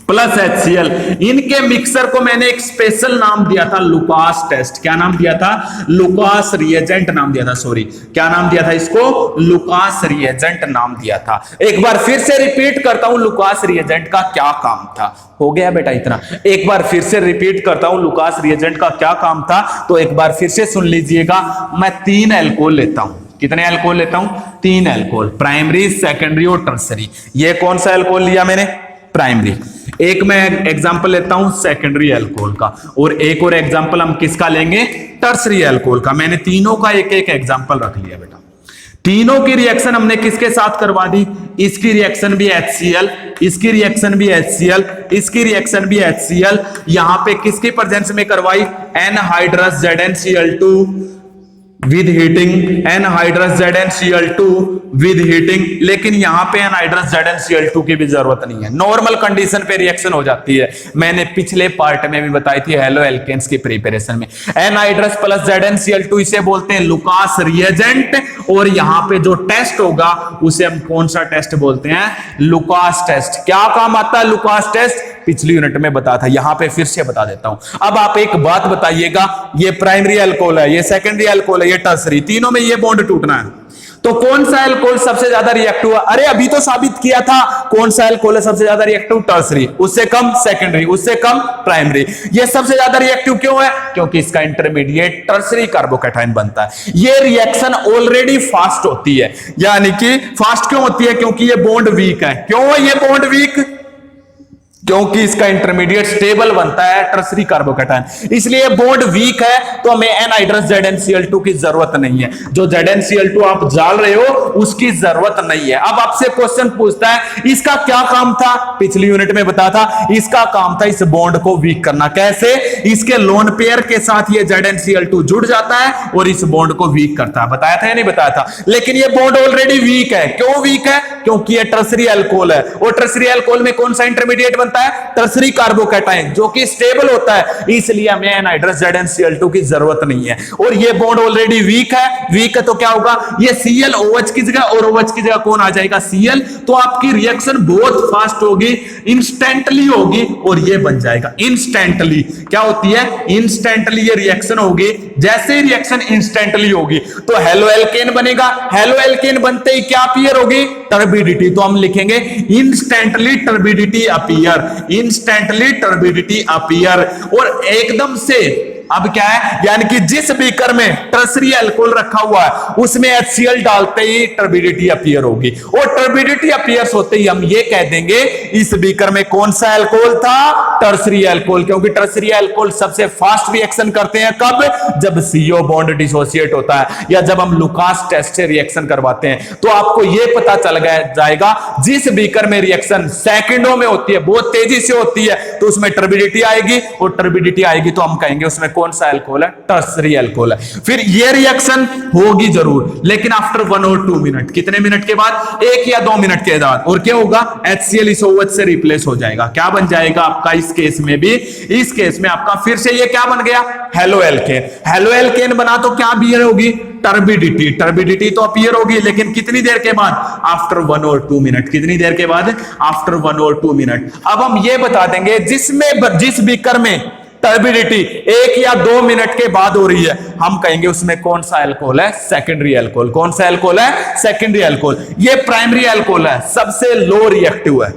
प्लस HCl। इनके मिक्सर को मैंने एक स्पेशल नाम दिया था, लुकास टेस्ट। क्या नाम दिया था? लुकास रिएजेंट नाम दिया था। सॉरी, क्या नाम दिया था इसको? लुकास रिएजेंट नाम दिया था। एक बार फिर से रिपीट करता हूं, लुकास रिएजेंट का क्या काम था? हो गया बेटा इतना? एक बार फिर से रिपीट करता हूं, लुकास रिएजेंट का क्या काम था, तो एक बार फिर से सुन लीजिएगा। मैं 3 अल्कोहल लेता हूं। कितने अल्कोहल लेता हूं? 3 अल्कोहल, प्राइमरी, सेकेंडरी और टर्सरी। ये कौन सा अल्कोहल लिया मैंने? प्राइमरी। एक मैं एग्जांपल लेता हूं सेकेंडरी अल्कोहल का, और एक और एग्जांपल हम किसका लेंगे? टर्सरी अल्कोहल का। मैंने तीनों का एक एक एग्जांपल रख लिया बेटा। तीनों की रिएक्शन हमने किसके साथ करवा दी? इसकी रिएक्शन भी HCl, इसकी रिएक्शन भी HCl, इसकी रिएक्शन भी HCl। यहां पे किसकी प्रेजेंस में करवाई? Anhydrous ZnCl2 with heating, anhydrous ZnCl2 with heating. लेकिन यहां पे एनहाइड्रस ZnCl2 की भी जरूरत नहीं है, नॉर्मल कंडीशन पे रिएक्शन हो जाती है। मैंने पिछले पार्ट में भी बताई थी हेलो एल्केन्स की प्रिपरेशन में। एनहाइड्रस प्लस ZnCl2 इसे बोलते हैं लुकास रिएजेंट, और यहां पे जो टेस्ट होगा उसे हम कौन सा टेस्ट बोलते हैं? Lucas test. क्या काम आता है लुकास टेस्ट? पिछली यूनिट में बताया था, यहां पे फिर से बता देता हूं। अब आप एक बात बताइएगा, ये प्राइमरी अल्कोहल है, ये सेकेंडरी अल्कोहल है, ये टर्सरी, तीनों में ये बॉन्ड टूटना है, तो कौन सा अल्कोहल सबसे ज्यादा रिएक्टिव है? अरे अभी तो साबित किया था कौन सा अल्कोहल है सबसे ज्यादा रिएक्टिव? टर्सरी। उससे कम सेकेंडरी, उससे कम प्राइमरी। ये सबसे ज्यादा रिएक्टिव क्यों है? क्योंकि इसका इंटरमीडिएट टर्सरी कार्बोकैटायन बनता है। ये रिएक्शन ऑलरेडी फास्ट होती है, यानी कि फास्ट क्यों होती है? क्योंकि ये बॉन्ड वीक है। क्यों है ये बॉन्ड वीक? क्योंकि इसका इंटरमीडिएट स्टेबल बनता है टर्सरी कार्बोकैटायन, इसलिए बॉन्ड वीक है, तो हमें एनहाइड्रस ZnCl2 की जरूरत नहीं है। जो ZnCl2 आप डाल रहे हो उसकी जरूरत नहीं है। अब आपसे क्वेश्चन पूछता है इसका क्या काम था? पिछली यूनिट में बताया था, इसका काम था इस बॉन्ड को वीक करना। कैसे? इसके लोन पेयर के साथ ये ZnCl2 जुड़ जाता है और इस बॉन्ड को वीक करता है। बताया था या नहीं बताया था? लेकिन ये बॉन्ड ऑलरेडी वीक है। क्यों वीक है? क्योंकि ये टर्सरी अल्कोहल है, और टर्सरी अल्कोहल में कौन सा इंटरमीडिएट बनता है? टर्सरी कार्बोकैटायन, जो कि स्टेबल होता है, इसलिए हमें एनहाइड्रस ZnCl2 की जरूरत नहीं है। और ये बॉन्ड ऑलरेडी वीक है, वीक है तो क्या होगा? ये Cl OH की जगह और OH की जगह कौन आ जाएगा? Cl। तो आपकी रिएक्शन बहुत फास्ट होगी, इंस्टेंटली होगी, और ये बन जाएगा इंस्टेंटली। क्या होती है? इंस्टेंटली ये रिएक्शन होगी। जैसे ही रिएक्शन इंस्टेंटली होगी तो हेलो एल्केन बनेगा। हेलो एल्केन बनते ही क्या अपीयर होगी? टर्बिडिटी। तो हम लिखेंगे instantly turbidity appear, instantly turbidity appear. और एकदम से अब क्या है, यानी कि जिस बीकर में टर्सरी अल्कोहल रखा हुआ है उसमें HCl डालते ही टर्बिडिटी अपीयर होगी, और टर्बिडिटी अपीयर्स होते ही हम ये कह देंगे इस बीकर में कौन सा अल्कोहल था, टर्सरी अल्कोहल। क्योंकि टर्सरी अल्कोहल सबसे फास्ट रिएक्शन करते हैं कब, जब CO बॉन्ड डिसोसिएट होता है या जब हम लुकास टेस्ट से रिएक्शन करवाते हैं। तो आपको यह पता चल जाएगा जिस बीकर में रिएक्शन सेकंडों में होती है, बहुत तेजी से होती है, तो उसमें टर्बिडिटी आएगी, और टर्बिडिटी आएगी तो हम कहेंगे उसमें कौन सा अल्कोहल है, टर्सरी अल्कोहल है। फिर यह रिएक्शन होगी जरूर, लेकिन आफ्टर 1 और 2 मिनट, कितने मिनट के बाद, 1 या 2 मिनट के बाद, और क्या होगा, HCl इस OH से रिप्लेस हो जाएगा। क्या बन जाएगा आपका इस केस में भी, इस केस में आपका फिर से ये क्या बन गया, हेलो एल्केन। हेलो एल्केन बना तो क्या अपीयर होगी, टर्बिडिटी। टर्बिडिटी तो अपीयर होगी, लेकिन कितनी देर के बाद, आफ्टर 1 और 2 मिनट। कितनी देर के बाद, आफ्टर 1 और 2 मिनट। अब हम ये बता देंगे जिस बीकर में टर्बिडिटी 1 या 2 मिनट के बाद हो रही है, हम कहेंगे उसमें कौन सा अल्कोहल है, सेकेंडरी अल्कोहल। कौन सा अल्कोहल है, सेकेंडरी अल्कोहल। ये प्राइमरी अल्कोहल है, सबसे लो रिएक्टिव है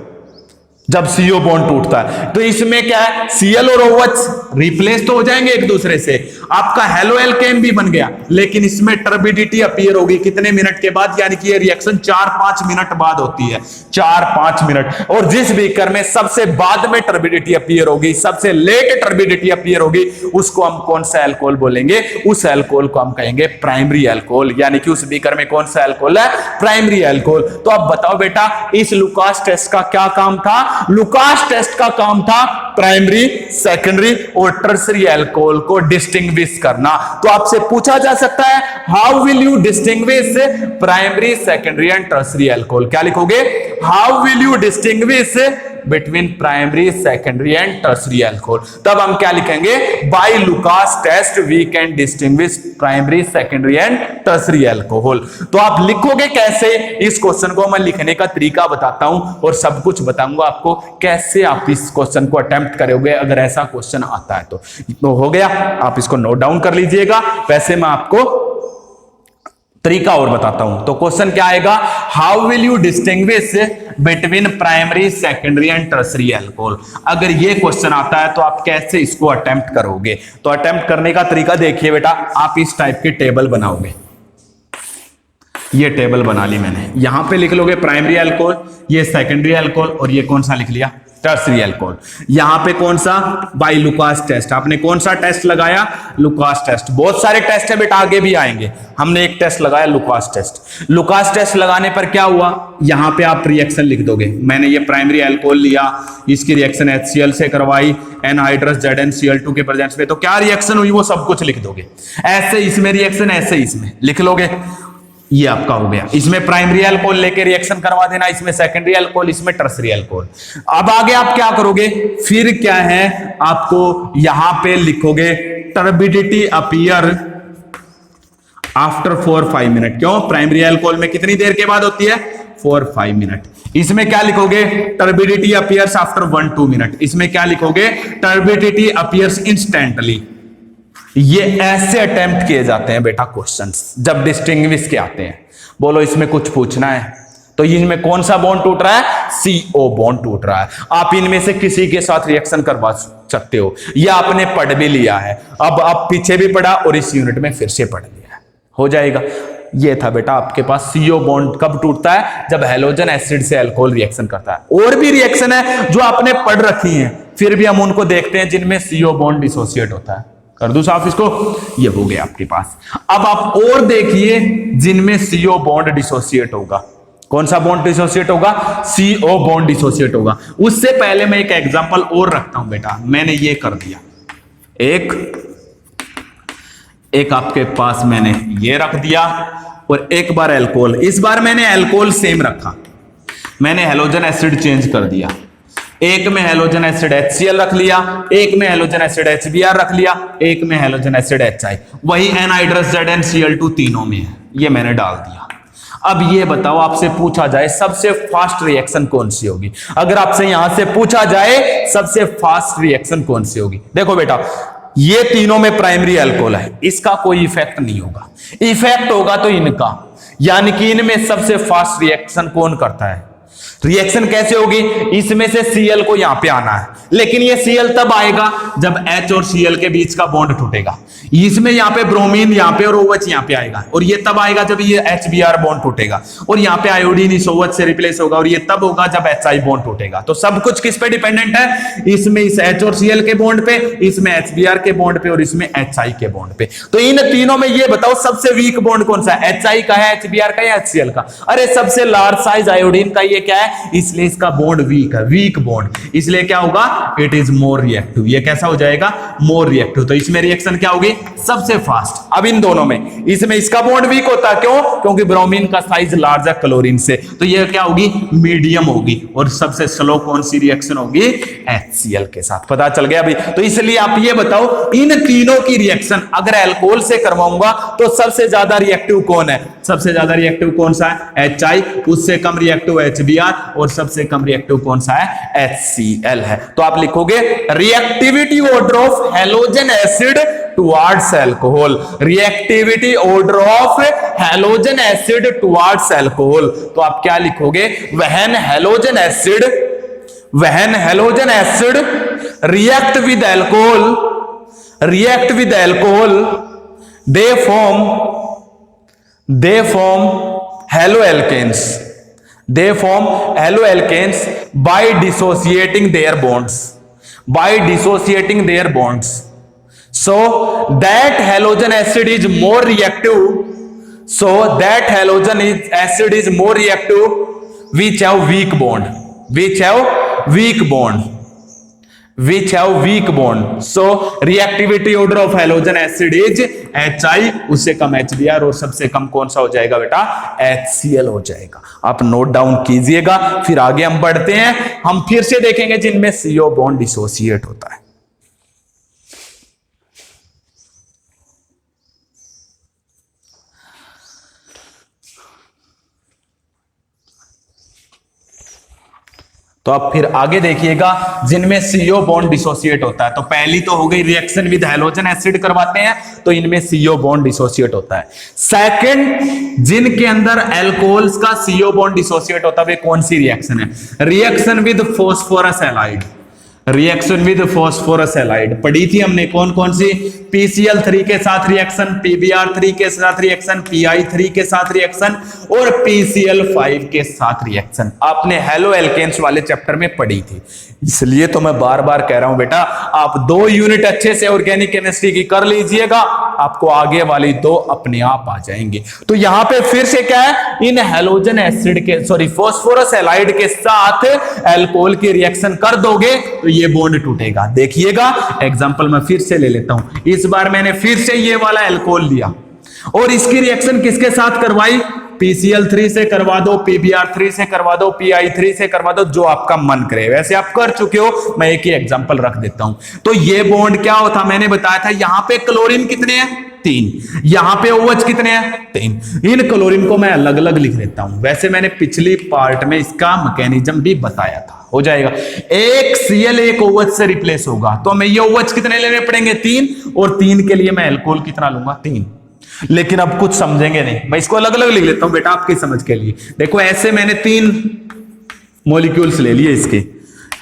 जब CO बॉन्ड टूटता है। तो इसमें क्या है, Cl और OH रिप्लेस तो हो जाएंगे एक दूसरे से, आपका हेलो एल्केन भी बन गया, लेकिन इसमें टर्बिडिटी अपीयर होगी कितने मिनट के बाद, यानी कि ये रिएक्शन 4-5 मिनट बाद होती है, 4-5 मिनट। और जिस बीकर में सबसे बाद में टर्बिडिटी अपीयर होगी, सबसे लेट टर्बिडिटी अपीयर होगी, उसको हम कौन सा अल्कोहल बोलेंगे, उस अल्कोहल को हम कहेंगे प्राइमरी अल्कोहल। यानी कि उस बीकर में कौन सा अल्कोहल है, प्राइमरी अल्कोहल। तो अब बताओ बेटा, इस लुकास टेस्ट का क्या काम था, लुकास टेस्ट का काम था प्राइमरी, सेकेंडरी और टर्सरी अल्कोहल को डिस्टिंग्विश करना। तो आपसे पूछा जा सकता है, how will you distinguish primary, secondary and tertiary alcohol. क्या लिखोगे, how will you distinguish between primary, secondary and tertiary alcohol. तब हम क्या लिखेंगे, by Lucas test we can distinguish primary, secondary and tertiary alcohol. तो आप लिखोगे कैसे, इस क्वेश्चन को मैं लिखने का तरीका बताता हूं और सब कुछ बताऊंगा आपको कैसे आप इस क्वेश्चन को अटेम्प्ट करोगे अगर ऐसा क्वेश्चन आता है तो हो गया, आप इसको नोट डाउन कर लीजिएगा। वैसे मैं आपको तरीका और बताता हूं। तो क्वेश्चन क्या आएगा, how will you distinguish between primary, secondary and tertiary alcohol. अगर ये क्वेश्चन आता है तो आप कैसे इसको अटेम्प्ट करोगे। तो अटेम्प्ट करने का तरीका देखिए बेटा, आप इस टाइप की टेबल बनाओगे, ये टेबल बना ली मैंने, यहां पे लिख लोगे प्राइमरी अल्कोहल, ये सेकेंडरी अल्कोहल, और ये कौन सा लिख लिया, टर्सरी अल्कोहल। यहां पे कौन सा, बाय लुकास टेस्ट। आपने कौन सा टेस्ट लगाया, लुकास टेस्ट। बहुत सारे टेस्ट है बेटा, आगे भी आएंगे। हमने एक टेस्ट लगाया लुकास टेस्ट। लुकास टेस्ट लगाने पर क्या हुआ, यहां पे आप रिएक्शन लिख दोगे। मैंने ये प्राइमरी अल्कोहल लिया, इसकी रिएक्शन HCl से करवाई एनहाइड्रस ZnCl2 के प्रेजेंस में, तो क्या रिएक्शन हुई वो सब कुछ लिख दोगे। ऐसे इसमें रिएक्शन, ऐसे इसमें लिख लोगे, ये आपका हो गया। इसमें प्राइमरी अल्कोहल लेके रिएक्शन करवा देना, इसमें सेकेंडरी अल्कोहल, इसमें टर्सरी अल्कोहल। अब आगे आप क्या करोगे, फिर क्या है, आपको यहां पे लिखोगे टर्बिडिटी अपीयर आफ्टर 4-5 मिनट। क्यों, प्राइमरी अल्कोहल में कितनी देर के बाद होती है, 4-5 मिनट। इसमें क्या लिखोगे, टर्बिडिटी अपीयर्स आफ्टर 1-2 मिनट। इसमें क्या लिखोगे, टर्बिडिटी अपीयर्स इंस्टेंटली। ये ऐसे अटेम्प्ट किए जाते हैं बेटा क्वेश्चंस जब डिस्टिंग्विश के आते हैं। बोलो इसमें कुछ पूछना है, तो इनमें कौन सा बॉन्ड टूट रहा है, CO बॉन्ड टूट रहा है। आप इनमें से किसी के साथ रिएक्शन करवा सकते हो, या आपने पढ़ भी लिया है, अब आप पीछे भी पढ़ा और इस यूनिट में फिर से पढ़ लिया है, हो जाएगा। ये था बेटा आपके पास, CO बॉन्ड कब टूटता है, जब हैलोजन एसिड से अल्कोहल रिएक्शन करता है। और भी रिएक्शन है जो आपने पढ़ रखी है, फिर भी हम उनको देखते हैं जिनमें CO बॉन्ड डिसोसिएट होता है। कर दूं साफ इसको, ये हो गया आपके पास। अब आप और देखिए जिनमें CO बॉन्ड डिसोसिएट होगा। कौन सा बॉन्ड डिसोसिएट होगा, CO बॉन्ड डिसोसिएट होगा। उससे पहले मैं एक एग्जांपल और रखता हूं बेटा, मैंने ये कर दिया, एक आपके पास मैंने ये रख दिया, और एक बार अल्कोहल, इस बार मैंने अल्कोहल सेम रखा, मैंने हैलोजन एसिड चेंज कर दिया। एक में हैलोजन एसिड HCl रख लिया, एक में हैलोजन एसिड HBr रख लिया, एक में हैलोजन एसिड HI, वही एनहाइड्रस ZnCl2 तीनों में है, ये मैंने डाल दिया। अब ये बताओ, आपसे पूछा जाए सबसे फास्ट रिएक्शन कौन सी होगी। अगर आपसे यहां से पूछा जाए सबसे फास्ट रिएक्शन कौन सी होगी, देखो बेटा ये तीनों में प्राइमरी अल्कोहल है, इसका कोई इफेक्ट नहीं होगा, इफेक्ट होगा तो इनका, यानी कि इनमें सबसे फास्ट रिएक्शन कौन करता है, रिएक्शन कैसे होगी, इसमें से Cl को यहां पे आना है, लेकिन ये Cl तब आएगा जब H और Cl के बीच का बॉन्ड टूटेगा। इसमें यहां पे ब्रोमीन यहां पे और OH यहां पे आएगा, और ये तब आएगा जब ये HBr बॉन्ड टूटेगा, और यहां पे आयोडीन इस OH से रिप्लेस होगा, और ये तब होगा जब HI बॉन्ड टूटेगा। तो सब कुछ किस पे डिपेंडेंट है, इसमें इस H और Cl के बॉन्ड पे, इसमें HBr के बॉन्ड पे, और इसमें HI के बॉन्ड पे। तो इन तीनों में ये बताओ सबसे वीक बॉन्ड कौन सा है, HI का है, HBr का या HCl का? अरे सबसे लार्ज साइज आयोडीन का ये क्या है, इसलिए इसका बॉन्ड वीक है, वीक बॉन्ड, इसलिए क्या होगा, इट इज मोर रिएक्टिव। ये कैसा हो जाएगा, मोर रिएक्टिव। तो इसमें रिएक्शन क्या होगी, सबसे फास्ट। अब इन दोनों में, इसमें इसका बॉन्ड वीक होता है, क्यों, क्योंकि ब्रोमीन का साइज लार्ज है क्लोरीन से, तो ये क्या होगी, मीडियम होगी। और सबसे स्लो कौन सी रिएक्शन होगी, HCl के साथ। पता चल गया अभी। तो इसलिए आप ये बताओ इन तीनों की रिएक्शन अगर अल्कोहल से करवाऊंगा तो सबसे ज्यादा रिएक्टिव कौन है, सबसे ज्यादा रिएक्टिव कौन सा है, HI, उससे कम रिएक्टिव HBr, और सबसे कम रिएक्टिव कौन सा है, HCl है। तो आप लिखोगे reactivity order of halogen acid towards alcohol, reactivity order of halogen acid towards alcohol. तो आप क्या लिखोगे, when halogen acid react with alcohol they form haloalkanes by dissociating their bonds, so that halogen acid is more reactive, which have weak bond, so reactivity order of halogen acid is HI, उससे कम HBr, और सबसे कम कौन सा हो जाएगा बेटा, HCl हो जाएगा। आप नोट डाउन कीजिएगा। फिर आगे हम बढ़ते हैं, हम फिर से देखेंगे जिनमें CO बॉन्ड डिसोसिएट होता है। तो आप फिर आगे देखिएगा जिनमें CO बॉन्ड डिसोसिएट होता है। तो पहली तो हो गई रिएक्शन विद हैलोजन एसिड करवाते हैं, तो इनमें CO बॉन्ड डिसोसिएट होता है। सेकंड, जिनके अंदर अल्कोहल्स का CO बॉन्ड डिसोसिएट होता है, वे कौन सी रिएक्शन है, reaction with phosphorus halide. Reaction with phosphorus halide पढ़ी थी हमने, कौन कौन सी, PCl3 के साथ रिएक्शन, PBr3 के साथ रिएक्शन, Pi3 के साथ रिएक्शन, और PCl5 के साथ रिएक्शन। आपने हेलो एल्केन्स वाले चैप्टर में पढ़ी थी, इसलिए तो मैं बार बार कह रहा हूं बेटा, आप 2 यूनिट अच्छे से ऑर्गेनिक केमिस्ट्री की कर लीजिएगा, आपको आगे वाली 2 अपने आप आ जाएंगे। तो यहां पे फिर से क्या है, इन हैलोजन एसिड के फॉस्फोरस हैलाइड के साथ अल्कोहल की रिएक्शन कर दोगे तो ये बॉन्ड टूटेगा। देखिएगा एग्जांपल मैं फिर से ले लेता हूं। इस बार मैंने फिर से ये वाला अल्कोहल लिया और इसकी रिएक्शन किसके साथ करवाई, PCl3 से करवा दो, PBr3 से करवा दो, Pi3 से करवा दो, जो आपका मन करे। वैसे आप कर चुके हो, मैं एक ही एग्जांपल रख देता हूं। तो ये बॉन्ड क्या होता, मैंने बताया था, यहां पे क्लोरीन कितने हैं, 3, यहां पे OH कितने हैं, 3। इन क्लोरीन को मैं अलग अलग लिख देता हूं। वैसे मैंने पिछली पार्ट में इसका मैकेनिज्म भी बताया था, हो जाएगा। एक Cl एक OH से रिप्लेस होगा, तो हमें ये OH कितने लेने पड़ेंगे, 3, और 3 के लिए मैं अल्कोहल कितना लूंगा, 3। लेकिन अब कुछ समझेंगे नहीं, मैं इसको अलग अलग लिख लेता हूं बेटा आपकी समझ के लिए। देखो ऐसे मैंने 3 मॉलिक्यूल्स ले लिए इसके,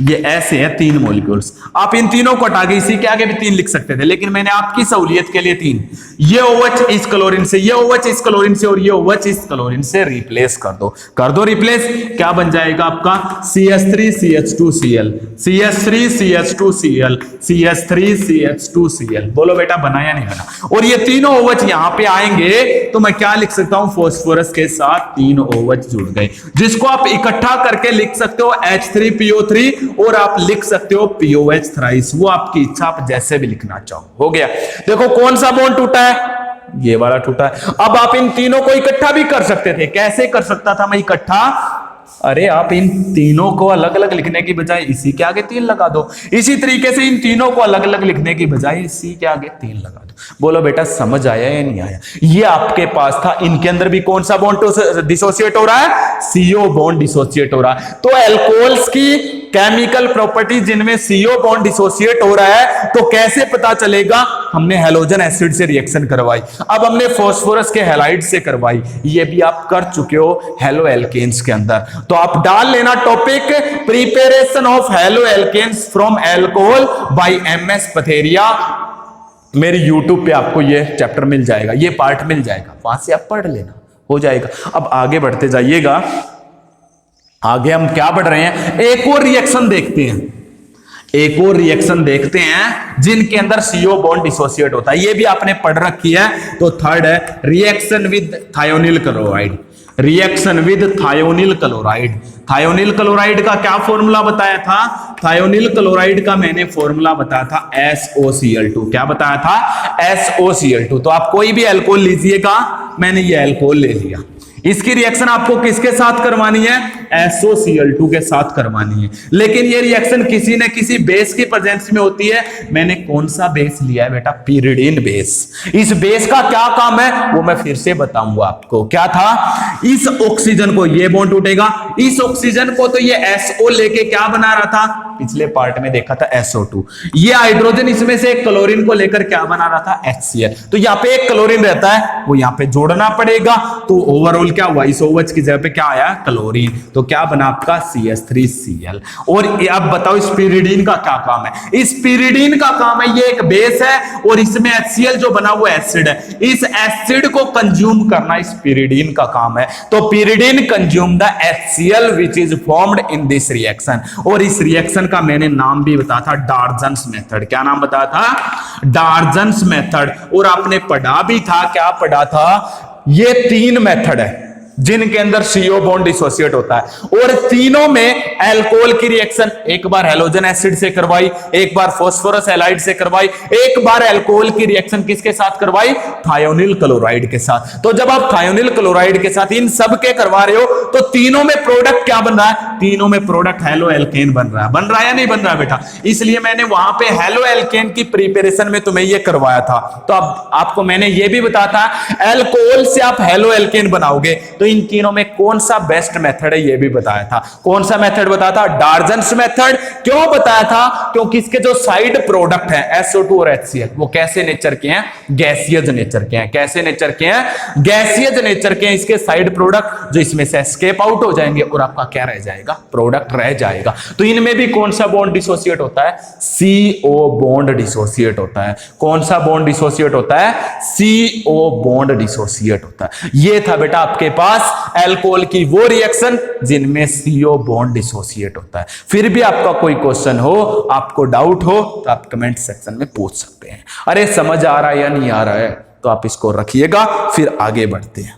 ये ऐसे हैं 3 मॉलिक्यूल्स। आप इन तीनों को हटा के इसी के आगे भी 3 लिख सकते थे, लेकिन मैंने आपकी सहूलियत के लिए 3, ये OH इस क्लोरीन से, ये OH इस क्लोरीन से, और ये OH इस क्लोरीन से रिप्लेस कर दो रिप्लेस। क्या बन जाएगा आपका, CH3CH2Cl, CH3CH2Cl, CH3CH2Cl। बोलो बेटा बना या नहीं बना। और ये तीनों OH यहां पे आएंगे तो मैं क्या लिख सकता हूं, फॉस्फोरस के साथ 3 OH जुड़ गए, जिसको आप इकट्ठा करके लिख सकते हो H3PO3, और आप लिख सकते हो POH थ्राइस, वो आपकी इच्छा, आप जैसे भी लिखना चाहो। हो गया। देखो कौन सा बॉन्ड टूटा है, ये वाला टूटा है। अब आप इन तीनों को इकट्ठा भी कर सकते थे। कैसे कर सकता था मैं इकट्ठा, अरे आप इन तीनों को अलग अलग लिखने की बजाय इसी के आगे 3 लगा दो। इसी तरीके से इन तीनों को अलग अलग लिखने की बजाय इसी के आगे 3 लगा दो। बोलो बेटा समझ आया या नहीं आया। ये आपके पास था। इनके अंदर भी कौन सा बॉन्ड डिसोसिएट हो रहा है, CO बॉन्ड डिसोसिएट हो रहा है। तो अल्कोहल्स की केमिकल प्रॉपर्टी जिनमें CO बॉन्ड डिसोसिएट हो रहा है, तो कैसे पता चलेगा? हमने हैलोजन एसिड से रिएक्शन करवाई, अब हमने फास्फोरस के हैलाइड से करवाई, ये भी आप कर चुके हो हेलो एल्केन्स के अंदर। तो आप डाल लेना topic, preparation of halo alkanes from alcohol by MS Patheria. मेरी YouTube पे आपको ये चैप्टर मिल जाएगा, ये पार्ट मिल जाएगा, वहां से आप पढ़ लेना, हो जाएगा। अब आगे बढ़ते जाइएगा, आगे हम क्या पढ़ रहे हैं? एक और रिएक्शन देखते हैं, एक और रिएक्शन देखते हैं जिनके अंदर CO बॉन्ड डिसोसिएट होता है, ये भी आपने पढ़ रखी है। तो थर्ड है reaction with thionyl chloride, reaction with thionyl chloride. Thionyl chloride का क्या फॉर्मूला बताया था? थायोनिल क्लोराइड का मैंने फॉर्मूला बताया था SOCl2। क्या बताया था? SOCl2। तो आप कोई भी अल्कोहल लीजिएगा, मैंने ये अल्कोहल ले लिया, इसकी रिएक्शन आपको किसके साथ करवानी है? SOCl2 के साथ करवानी है। लेकिन ये रिएक्शन किसी न किसी बेस की प्रेजेंस में होती है। मैंने कौन सा बेस लिया है बेटा? pyridine base. इस बेस का क्या काम है वो मैं फिर से बताऊंगा आपको। क्या था? इस ऑक्सीजन को, ये बॉन्ड टूटेगा, इस ऑक्सीजन को तो ये SO लेके क्या बना रहा था? पिछले पार्ट में देखा था SO2। ये हाइड्रोजन इसमें से क्लोरीन को लेकर क्या बना रहा था? HCl। तो यहाँ पे एक क्लोरीन रहता है, वो यहाँ पे जोड़ना पड़ेगा। तो ओवरऑल क्या हुआ? इस OH की जगह पे क्या आया? क्लोरीन। तो क्या बना आपका? CH3Cl। और अब बताओ इस pyridine का क्या काम है? इस pyridine का काम है, ये एक बेस है और इसमें HCl जो बना हुआ एसिड है, इस एसिड को कंज्यूम करना इस pyridine का काम है। तो pyridine consume the HCl which is formed in this reaction। और इस रिएक्शन का मैंने नाम भी बताया था, डार्जन्स मेथड। क्या नाम बताया था? डार्जन्स मेथड। और आपने पढ़ा भी था, क्या पढ़ा था? ये 3 मेथड है जिनके अंदर CO बॉन्ड डिसोसिएट होता है, और तीनों में अल्कोहल की रिएक्शन एक बार हैलोजन एसिड से करवाई, एक बार फास्फोरस हैलाइड से करवाई, एक बार अल्कोहल की रिएक्शन किसके साथ करवाई? थायोनिल क्लोराइड के साथ। तो जब आप थायोनिल क्लोराइड के साथ इन सब के करवा रहे हो, तो तीनों में प्रोडक्ट क्या बन रहा है? तीनों में प्रोडक्ट हेलो एल्केन बन रहा है। बन रहा है या नहीं बन रहा है बेटा? इसलिए मैंने वहां पे हेलो एल्केन की प्रिपरेशन में तुम्हें ये करवाया था। तो अब आपको मैंने ये भी बताया था अल्कोहल से आप हेलो एल्केन बनाओगे, तो इन तीनों में कौन सा बेस्ट मेथड है ये भी बताया था। कौन सा मेथड बताया था? डार्जन्स मेथड। क्यों बताया था? क्योंकि इसके जो साइड प्रोडक्ट हैं SO2 और HCl, वो कैसे नेचर के हैं? गैसियस नेचर के हैं। कैसे नेचर के हैं? गैसियस नेचर के हैं। इसके साइड प्रोडक्ट जो इसमें से एस्केप आउट हो जाएंगे और आपका क्या रह जाएगा? प्रोडक्ट रह जाएगा। तो इनमें भी कौन सा बॉन्ड डिसोसिएट होता है? CO बॉन्ड डिसोसिएट होता है। कौन सा बॉन्ड डिसोसिएट होता है? CO बॉन्ड डिसोसिएट होता है। ये था बेटा आपके पास अल्कोहल की वो रिएक्शन जिनमें CO बॉन्ड डिसोसिएट होता है। फिर भी आपका कोई क्वेश्चन हो, आपको डाउट हो, तो आप कमेंट सेक्शन में पूछ सकते हैं। अरे समझ आ रहा है या नहीं आ रहा है, तो आप इसको रखिएगा, फिर आगे बढ़ते हैं।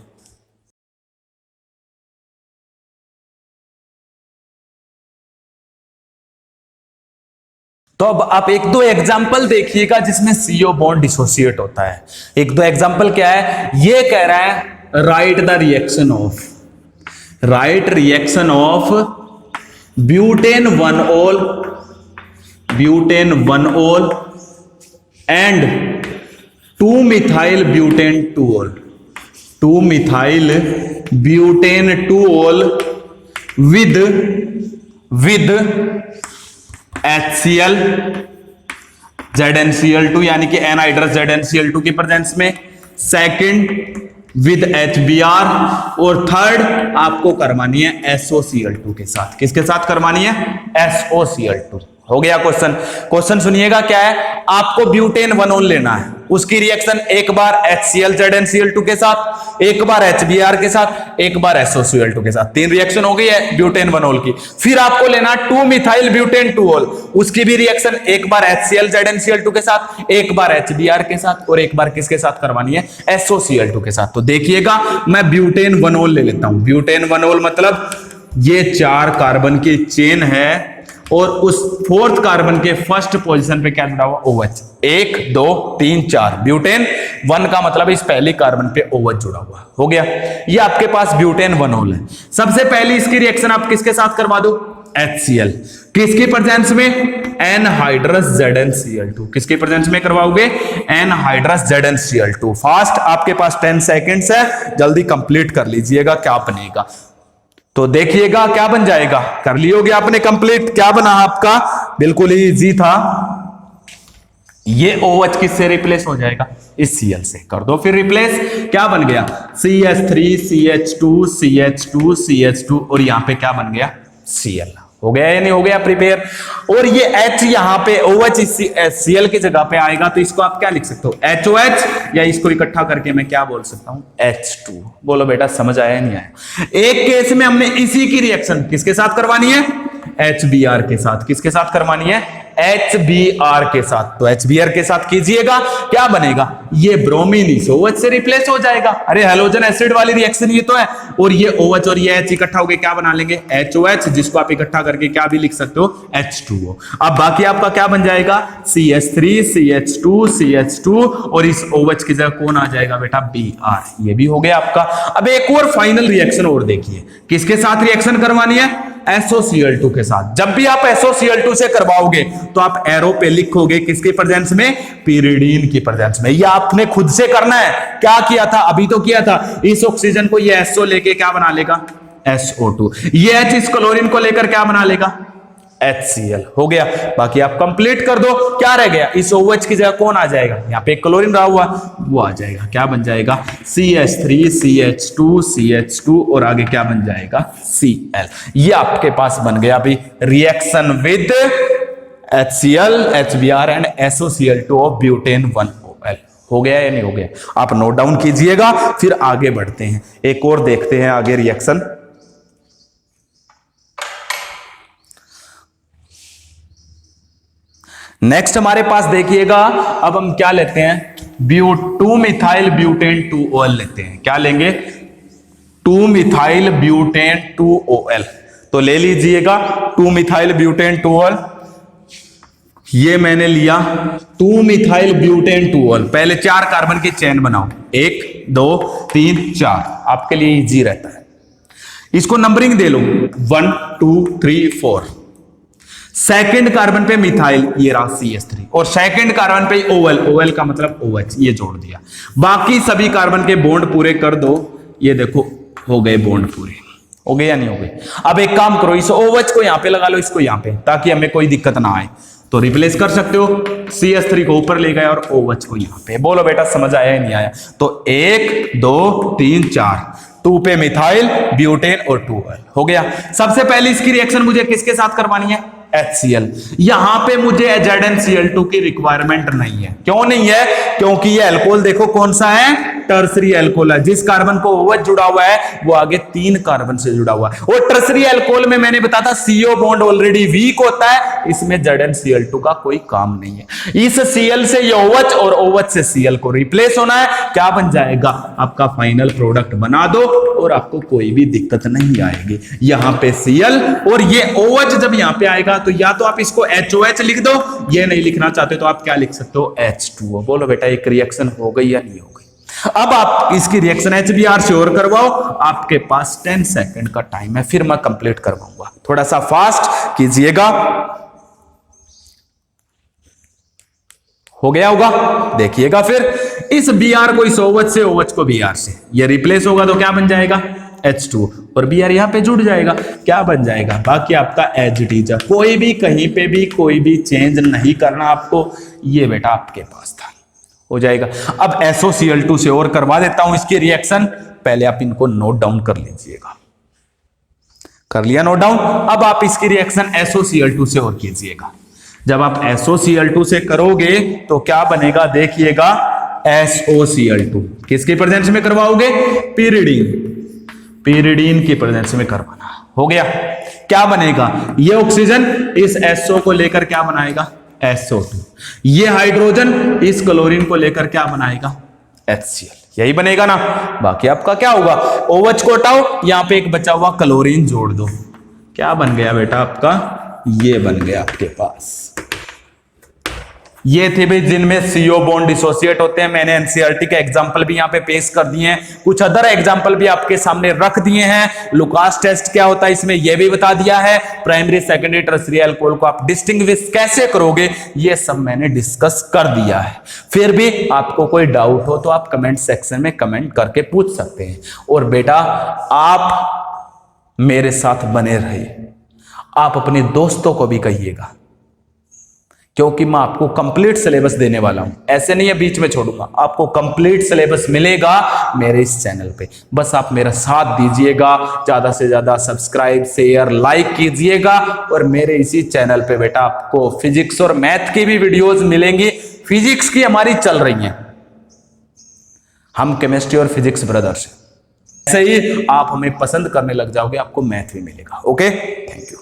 तो अब आप एक दो एग्जाम्पल देखिएगा जिसमें CO बॉन्ड डिसोसिएट होता है। एक दो एग्जाम्पल क्या है? ये कह रहा है right the reaction of, right reaction of butane 1-ol, butane 1-ol and 2-methyl butane 2-ol, 2-methyl butane 2-ol with HCl ZnCl2 यानी कि एनहाइड्रस ZnCl2 की प्रेजेंस में, सेकंड विद HBr, और थर्ड आपको करवानी है SOCl2 के साथ। किसके साथ करवानी है? SOCl2। हो गया क्वेश्चन। क्वेश्चन सुनिएगा क्या है? आपको ब्यूटेन 1-ol लेना है, उसकी रिएक्शन एक बार HCl ZnCl2 के साथ, एक बार HBr के साथ, एक बार SOCl2 के साथ। 3 रिएक्शन हो गई है ब्यूटेन 1-ol की। फिर आपको लेना 2-methyl ब्यूटेन 2-ol, उसकी भी रिएक्शन एक बार HCl ZnCl2 के साथ, एक बार HBr के साथ, और एक बार किसके साथ करवानी है? SOCl2 के साथ। तो देखिएगा मैं ब्यूटेन 1-ol ले लेता हूं। ब्यूटेन 1-ol मतलब ये 4 कार्बन की चेन है, और उस 4th कार्बन के फर्स्ट पोजीशन पे क्या जुड़ा हुआ? OH। 1 2 3 4, ब्यूटेन 1 का मतलब इस पहली कार्बन पे OH जुड़ा हुआ। हो गया, ये आपके पास ब्यूटेन 1-ol है। सबसे पहली इसकी रिएक्शन आप किसके साथ करवा दो? HCl। किसकी प्रेजेंस में? Anhydrous ZnCl2। किसकी प्रेजेंस में करवाओगे? Anhydrous ZnCl2। फास्ट, आपके पास 10 सेकेंड्स है, जल्दी कंप्लीट कर लीजिएगा। क्या बनेगा? तो देखिएगा क्या बन जाएगा, कर लियोगे आपने कंप्लीट। क्या बना आपका, बिल्कुल ही इजी था। ये OH किससे रिप्लेस हो जाएगा, इस Cl से कर दो फिर रिप्लेस। क्या बन गया, CH3 CH2 CH2 CH2 और यहां पे क्या बन गया, Cl। हो गया या नहीं हो गया प्रिपेयर। और ये H यहां पे OH Cl की जगह पे आएगा, तो इसको आप क्या लिख सकते हो, HOH, या इसको इकट्ठा करके मैं क्या बोल सकता हूं, H2। बोलो बेटा समझ आया नहीं आया। एक केस में हमने इसी की रिएक्शन किसके साथ करवानी है, HBr के साथ। किसके साथ करवानी है, HBr के साथ। तो HBr के साथ कीजिएगा, क्या बनेगा, ये ब्रोमीन इस OH से रिप्लेस हो जाएगा। अरे हैलोजन एसिड वाली रिएक्शन ये तो है। और ये OH और ये H इकट्ठा हो गए, क्या बना लेंगे, HOH, जिसको आप इकट्ठा करके क्या भी लिख सकते हो, H2O। अब बाकी आपका क्या बन जाएगा, CH3 CH2 CH2 और इस OH की जगह कौन आ जाएगा बेटा, Br। ये भी हो गया आपका। अब एक और फाइनल रिएक्शन और देखिए, किसके साथ रिएक्शन करवानी है, SOCl2 के साथ। जब भी आप SOCl2 से करवाओगे तो आप एरो पे लिखोगे किसके प्रेजेंस में, पिरिडीन की प्रेजेंस में। ये आपने खुद से करना है। क्या किया था, अभी तो किया था, इस ऑक्सीजन को ये SO लेके क्या बना लेगा, SO2। ये H इस क्लोरीन को लेकर क्या बना लेगा, HCl। हो गया। बाकी आप कंप्लीट कर दो। क्या रह गया, इस OH की जगह कौन आ जाएगा, यहाँ पे क्लोरीन रहा हुआ, वो आ जाएगा। क्या बन जाएगा, CH3 CH2 CH2 और आगे क्या बन जाएगा, Cl। ये आपके पास बन गया अभी reaction with HCl HBr and SOCl2 of butane 1OL। हो गया या नहीं हो गया, आप नोट डाउन कीजिएगा, फिर आगे बढ़ते हैं। एक और देखते हैं आगे रिएक्शन। नेक्स्ट हमारे पास देखिएगा, अब हम क्या लेते हैं, 2 मिथाइल ब्यूटेन 2OL लेते हैं। क्या लेंगे, 2 मिथाइल ब्यूटेन 2OL। तो ले लीजिएगा 2 मिथाइल ब्यूटेन 2OL। ये मैंने लिया 2 मिथाइल ब्यूटेन 2OL। पहले 4 कार्बन की चेन बनाओ, 1 2 3 4, आपके लिए इजी रहता है। इसको नंबरिंग दे लो, 1 2 3 4। सेकंड कार्बन पे मिथाइल, ये रहा CH3, और सेकंड कार्बन पे OL, OL का मतलब OH, ये जोड़ दिया। बाकी सभी कार्बन के बॉन्ड पूरे कर दो। ये देखो हो गए बॉन्ड पूरे। हो गए या नहीं हो गए। अब एक काम करो, इस OH को यहां पे लगा लो, इसको यहां पे, ताकि हमें कोई दिक्कत ना आए। तो रिप्लेस कर सकते हो, CH3 को ऊपर ले गए और OH को यहां पे। बोलो बेटा समझ आया या नहीं आया। तो 1 2 3 4, 2 पे मिथाइल ब्यूटेन और 2OL। हो गया। सबसे पहले इसकी रिएक्शन मुझे किसके साथ करवानी है, HCl। यहां पे मुझे ZnCl2 की रिक्वायरमेंट नहीं है। क्यों नहीं है, क्योंकि ये अल्कोहल देखो कौन सा है, टर्सरी अल्कोहल है। जिस कार्बन को OH जुड़ा हुआ है वो आगे 3 कार्बन से जुड़ा हुआ है। और टर्सरी अल्कोहल में मैंने बताया था CO बॉन्ड ऑलरेडी वीक होता है, इसमें ZnCl2 का कोई काम नहीं है। इस Cl से ये OH और OH से Cl को रिप्लेस होना है। क्या बन जाएगा, आपका फाइनल प्रोडक्ट बना दो और आपको कोई भी दिक्कत नहीं आएगी। यहां पे Cl और ये OH जब यहां पे आएगा तो या तो आप इसको HOH लिख दो, ये नहीं लिखना चाहते तो आप क्या लिख सकते हो, H2O। बोलो बेटा एक रिएक्शन हो गई या नहीं हो गई। अब आप इसकी रिएक्शन HBr से और करवाओ। आपके पास 10 सेकंड का टाइम है, फिर मैं कंप्लीट करवाऊंगा। थोड़ा सा फास्ट कीजिएगा। हो गया होगा, देखिएगा। फिर इस Br को इस OH से, OH को Br से, ये रिप्लेस होगा तो क्या बन जाएगा, H2 और Br यहां पे जुड़ जाएगा। क्या बन जाएगा, बाकी आपका एज इट इज। कोई भी कहीं पे भी कोई भी चेंज नहीं करना आपको। ये बेटा आपके पास था, हो जाएगा। अब SOCl2 से और करवा देता हूं इसकी रिएक्शन। पहले आप इनको नोट डाउन कर लीजिएगा। कर लिया नोट डाउन। अब आप इसकी रिएक्शन SOCl2 से और कीजिएगा। जब आप SOCl2 से करोगे तो क्या बनेगा, देखिएगा, SOCl2 किसके प्रेजेंस में करवाओगे, पिरिडीन, पिरिडीन की प्रेजेंस में करवाना। हो गया। क्या बनेगा, ये ऑक्सीजन इस SO को लेकर क्या बनाएगा, SO2। ये हाइड्रोजन इस क्लोरीन को लेकर क्या बनाएगा, HCl। यही बनेगा ना। बाकी आपका क्या होगा, OH को हटाओ, यहां पे एक बचा हुआ क्लोरीन जोड़ दो। क्या बन गया बेटा आपका, ये बन गया आपके पास। ये थे भाई जिनमें CO बॉन्ड डिसोसिएट होते हैं। मैंने NCERT के एग्जांपल भी यहाँ पे पेश कर दिए हैं, कुछ अदर एग्जांपल भी आपके सामने रख दिए हैं। लुकास टेस्ट क्या होता है इसमें यह भी बता दिया है। प्राइमरी सेकेंडरी टर्सरी अल्कोहल को आप डिस्टिंग्विश कैसे करोगे ये सब मैंने डिस्कस कर दिया है। फिर भी आपको कोई डाउट हो तो आप कमेंट सेक्शन में कमेंट करके पूछ सकते हैं। और बेटा आप मेरे साथ बने रहिए। आप अपने दोस्तों को भी कहिएगा, क्योंकि मैं आपको कंप्लीट सिलेबस देने वाला हूं। ऐसे नहीं है बीच में छोड़ूंगा, आपको कंप्लीट सिलेबस मिलेगा मेरे इस चैनल पे। बस आप मेरा साथ दीजिएगा, ज्यादा से ज्यादा सब्सक्राइब शेयर लाइक कीजिएगा। और मेरे इसी चैनल पे बेटा आपको फिजिक्स और मैथ की भी वीडियोस मिलेंगी। फिजिक्स की हमारी चल रही हैं, हम केमिस्ट्री और फिजिक्स ब्रदर्स। ऐसे ही आप हमें पसंद करने लग जाओगे, आपको मैथ भी मिलेगा। Okay, thank you.